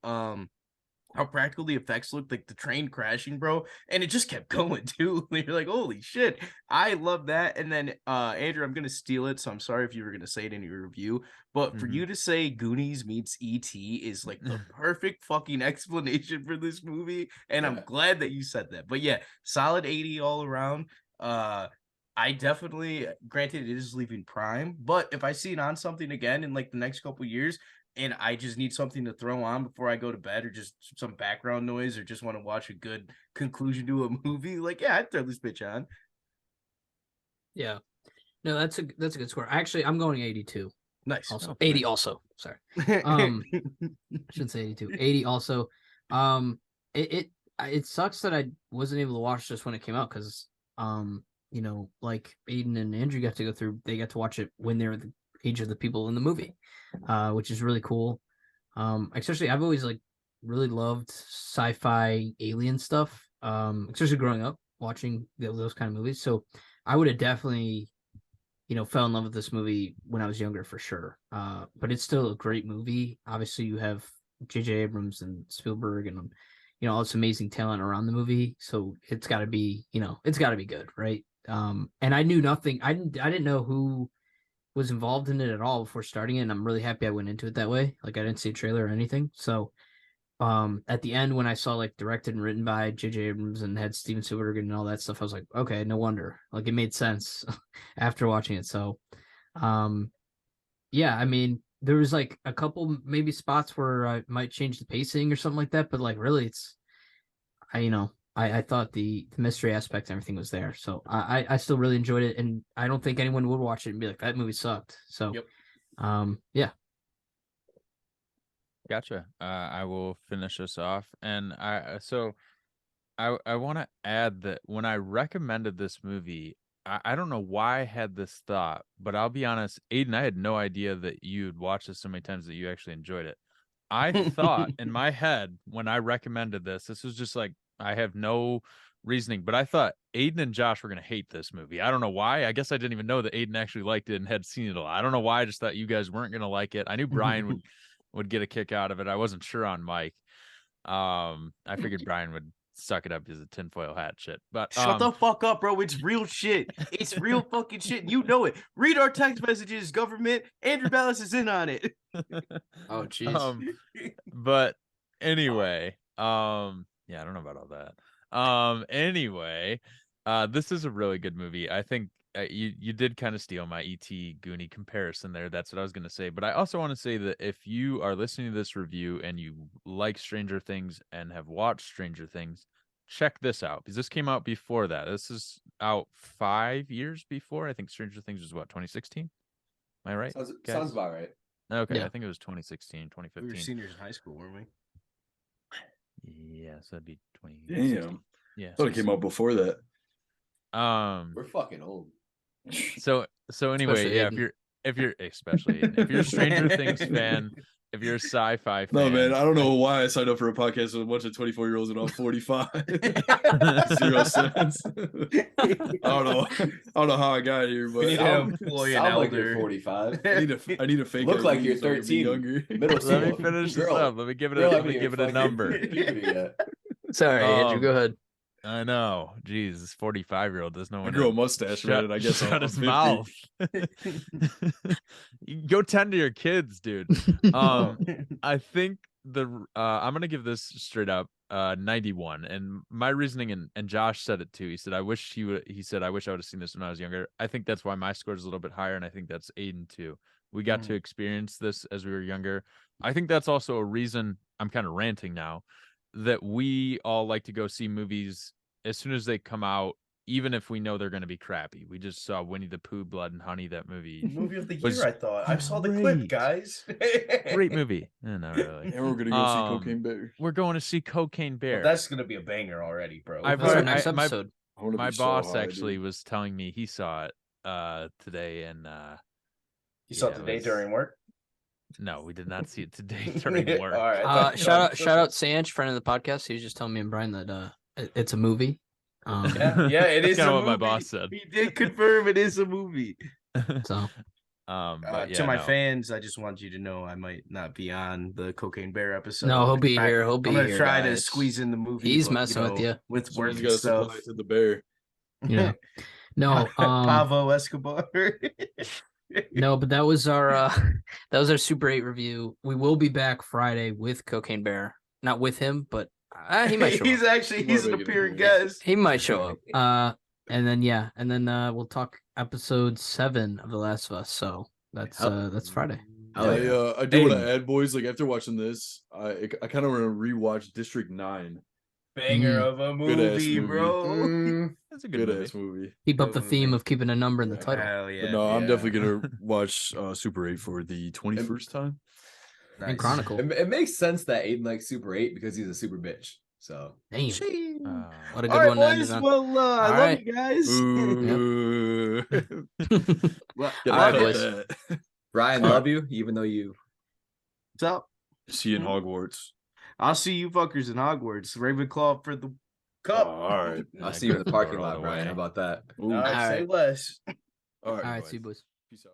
Speaker 2: how practical the effects looked, like the train crashing, bro, and it just kept going too. You're like, holy shit, I love that. And then Andrew, I'm gonna steal it, so I'm sorry if you were gonna say it in your review, but for you to say Goonies meets ET is like the perfect fucking explanation for this movie, and I'm glad that you said that. But yeah, solid 80 all around. I definitely, granted, it is leaving Prime, but if I see it on something again in like the next couple years, and I just need something to throw on before I go to bed, or just some background noise, or just want to watch a good conclusion to a movie, like, yeah, I'd throw this bitch on.
Speaker 1: Yeah. No, that's a good score. Actually, I'm going 82.
Speaker 2: Nice.
Speaker 1: Also, 80 also. Sorry. I shouldn't say 82. 80 also. It sucks that I wasn't able to watch this when it came out, because you know, like Aiden and Andrew got to go through, they got to watch it when they were the age of the people in the movie, which is really cool. Especially, I've always like really loved sci-fi alien stuff, especially growing up watching those kind of movies. So I would have definitely, you know, fell in love with this movie when I was younger for sure. But it's still a great movie. Obviously, you have J.J. Abrams and Spielberg and, you know, all this amazing talent around the movie. So it's got to be, you know, it's got to be good, right? And I knew nothing. I didn't know who was involved in it at all before starting it, and I'm really happy I went into it that way. Like, I didn't see a trailer or anything. So at the end, when I saw like directed and written by J.J. Abrams and had Steven Spielberg and all that stuff, I was like, okay, no wonder. Like, it made sense after watching it. So yeah, I mean, there was like a couple maybe spots where I might change the pacing or something like that, but like, really, it's I thought the mystery aspect and everything was there. So I still really enjoyed it, and I don't think anyone would watch it and be like, that movie sucked. So yeah.
Speaker 3: Gotcha. I will finish this off, and I want to add that when I recommended this movie, I don't know why I had this thought, but I'll be honest, Aiden, I had no idea that you'd watched this so many times that you actually enjoyed it. I thought in my head when I recommended this was just like, I have no reasoning, but I thought Aiden and Josh were going to hate this movie. I don't know why. I guess I didn't even know that Aiden actually liked it and had seen it a lot. I don't know why. I just thought you guys weren't going to like it. I knew Brian would get a kick out of it. I wasn't sure on Mike. I figured Brian would suck it up as a tinfoil hat shit. But
Speaker 2: shut the fuck up, bro. It's real shit. It's real fucking shit. You know it. Read our text messages, government. Andrew Ballas is in on it.
Speaker 1: Oh, jeez.
Speaker 3: But anyway, yeah, I don't know about all that. Anyway, this is a really good movie. I think you did kind of steal my E.T. Goonie comparison there. That's what I was going to say. But I also want to say that if you are listening to this review and you like Stranger Things and have watched Stranger Things, check this out, because this came out before that. This is out 5 years before. I think Stranger Things was what, 2016? Am I right?
Speaker 5: Sounds about right.
Speaker 3: Okay,
Speaker 1: Yeah.
Speaker 3: I think it was 2016, 2015.
Speaker 2: We were seniors in high school, weren't we?
Speaker 3: Yeah, so that'd be 2016.
Speaker 4: Damn.
Speaker 3: Yeah.
Speaker 4: I thought it came out before that.
Speaker 5: We're fucking old.
Speaker 3: So anyway,
Speaker 1: Especially
Speaker 3: yeah,
Speaker 1: Aiden.
Speaker 3: if you're especially Aiden, if you're a Stranger Things fan, if you're a sci-fi fan.
Speaker 4: No, man, I don't know why I signed up for a podcast with a bunch of 24-year-olds and I'm 45. 0 cents. I don't know how I got here, but
Speaker 2: We need to employ an
Speaker 5: Sound like you're
Speaker 2: elder.
Speaker 5: 45.
Speaker 4: I need a fake.
Speaker 5: Look like
Speaker 4: ID
Speaker 5: you're
Speaker 4: so I can be
Speaker 5: 13.
Speaker 4: younger.
Speaker 5: Middle school.
Speaker 3: Let me finish this
Speaker 5: Girl.
Speaker 3: up. Let me give it
Speaker 5: Girl,
Speaker 3: a
Speaker 5: haven't even fucking
Speaker 3: number.
Speaker 5: puberty yet.
Speaker 1: Sorry, Andrew. Go ahead.
Speaker 3: I know. Jeez, this 45-year-old doesn't know
Speaker 4: I
Speaker 3: when
Speaker 4: grew
Speaker 3: to
Speaker 4: a mustache, man, and I guess
Speaker 3: shut
Speaker 4: I'm
Speaker 3: his
Speaker 4: 50.
Speaker 3: mouth. You go tend to your kids, dude. I think I'm gonna give this straight up 91, and my reasoning, and Josh said it too. He said I wish I would have seen this when I was younger. I think that's why my score is a little bit higher, and I think that's Aiden too. We got to experience this as we were younger. I think that's also a reason, I'm kind of ranting now, that we all like to go see movies as soon as they come out, even if we know they're going to be crappy. We just saw Winnie the Pooh, Blood and Honey. That movie,
Speaker 2: Movie of the
Speaker 3: was
Speaker 2: year, I thought. I saw the clip,
Speaker 3: great.
Speaker 2: guys.
Speaker 3: Great movie. Not really.
Speaker 4: And we're gonna go see Cocaine Bear.
Speaker 3: We're going to see Cocaine Bear.
Speaker 2: Well, that's gonna be a banger already, bro.
Speaker 3: I've
Speaker 1: That's our
Speaker 3: heard-
Speaker 1: next
Speaker 3: I- my-
Speaker 1: episode.
Speaker 4: I wanna
Speaker 3: My
Speaker 4: be so
Speaker 3: boss
Speaker 4: high,
Speaker 3: actually
Speaker 4: dude.
Speaker 3: was telling me he saw it today, and
Speaker 2: You saw it
Speaker 3: yeah, it
Speaker 2: today
Speaker 3: was-
Speaker 2: during work?
Speaker 3: no, we did not see it today during work.
Speaker 2: All right.
Speaker 1: Shout out Sanj, friend of the podcast. He was just telling me and Brian that it's a movie.
Speaker 2: Yeah, it
Speaker 3: That's
Speaker 2: is
Speaker 3: kinda
Speaker 2: a
Speaker 3: what my
Speaker 2: movie.
Speaker 3: boss said.
Speaker 2: He did confirm it is a movie.
Speaker 1: So
Speaker 3: But yeah,
Speaker 2: To my
Speaker 3: no.
Speaker 2: fans, I just want you to know I might not be on the Cocaine Bear episode.
Speaker 1: no, he'll be
Speaker 2: I-
Speaker 1: here. He'll be
Speaker 2: I'm gonna
Speaker 1: here.
Speaker 2: try to
Speaker 1: guys.
Speaker 2: squeeze in the movie.
Speaker 1: He's
Speaker 2: but,
Speaker 1: messing with you.
Speaker 2: with work
Speaker 4: Someone's
Speaker 2: and
Speaker 4: gotta
Speaker 2: stuff.
Speaker 4: supply it to the bear.
Speaker 1: Yeah. No,
Speaker 2: Pavo Escobar.
Speaker 1: no, but that was our Super 8 review. We will be back Friday with Cocaine Bear. Not with him, but he might show
Speaker 2: he's
Speaker 1: up.
Speaker 2: actually he's an
Speaker 4: More
Speaker 2: appearing
Speaker 4: regular.
Speaker 2: guest.
Speaker 1: He might show up. And then we'll talk episode 7 of The Last of Us. So that's Friday.
Speaker 5: Oh, yeah.
Speaker 4: I do want to
Speaker 2: Aiden.
Speaker 4: add, boys. Like after watching this, I kind of want to rewatch District 9.
Speaker 2: Banger of a
Speaker 4: Good-ass
Speaker 2: movie,
Speaker 4: movie.
Speaker 2: bro.
Speaker 3: That's a good
Speaker 4: Good
Speaker 3: movie.
Speaker 4: ass movie.
Speaker 1: Keep up
Speaker 2: Good
Speaker 1: the
Speaker 2: movie.
Speaker 1: theme of keeping a number in the title.
Speaker 2: Hell yeah.
Speaker 4: But no, I'm
Speaker 2: yeah.
Speaker 4: definitely gonna watch Super 8 for the 21st time.
Speaker 1: And
Speaker 2: Nice.
Speaker 1: Chronicle.
Speaker 5: It makes sense that Aiden likes Super 8 because he's a super bitch. So
Speaker 1: Damn.
Speaker 3: Uh,
Speaker 1: What a
Speaker 2: All
Speaker 1: good
Speaker 2: right,
Speaker 1: one to end
Speaker 2: boys.
Speaker 1: it on.
Speaker 2: Well, I
Speaker 1: All
Speaker 2: love
Speaker 1: right.
Speaker 2: you guys.
Speaker 4: Ooh.
Speaker 2: Well,
Speaker 1: All
Speaker 2: love
Speaker 1: right,
Speaker 2: you.
Speaker 1: boys.
Speaker 4: That.
Speaker 5: Brian,
Speaker 4: All right.
Speaker 5: love you, even though you.
Speaker 2: What's up?
Speaker 4: See you in Hogwarts.
Speaker 2: I'll see you fuckers in Hogwarts. Ravenclaw for the cup.
Speaker 4: All right.
Speaker 5: I'll see you in the parking
Speaker 3: Gryffindor all
Speaker 5: lot,
Speaker 3: the
Speaker 5: Brian.
Speaker 3: way.
Speaker 5: How about that?
Speaker 4: Ooh.
Speaker 2: All right, say
Speaker 1: right.
Speaker 2: less.
Speaker 4: All right.
Speaker 1: All right,
Speaker 4: boys.
Speaker 1: see you boys.
Speaker 4: Peace out.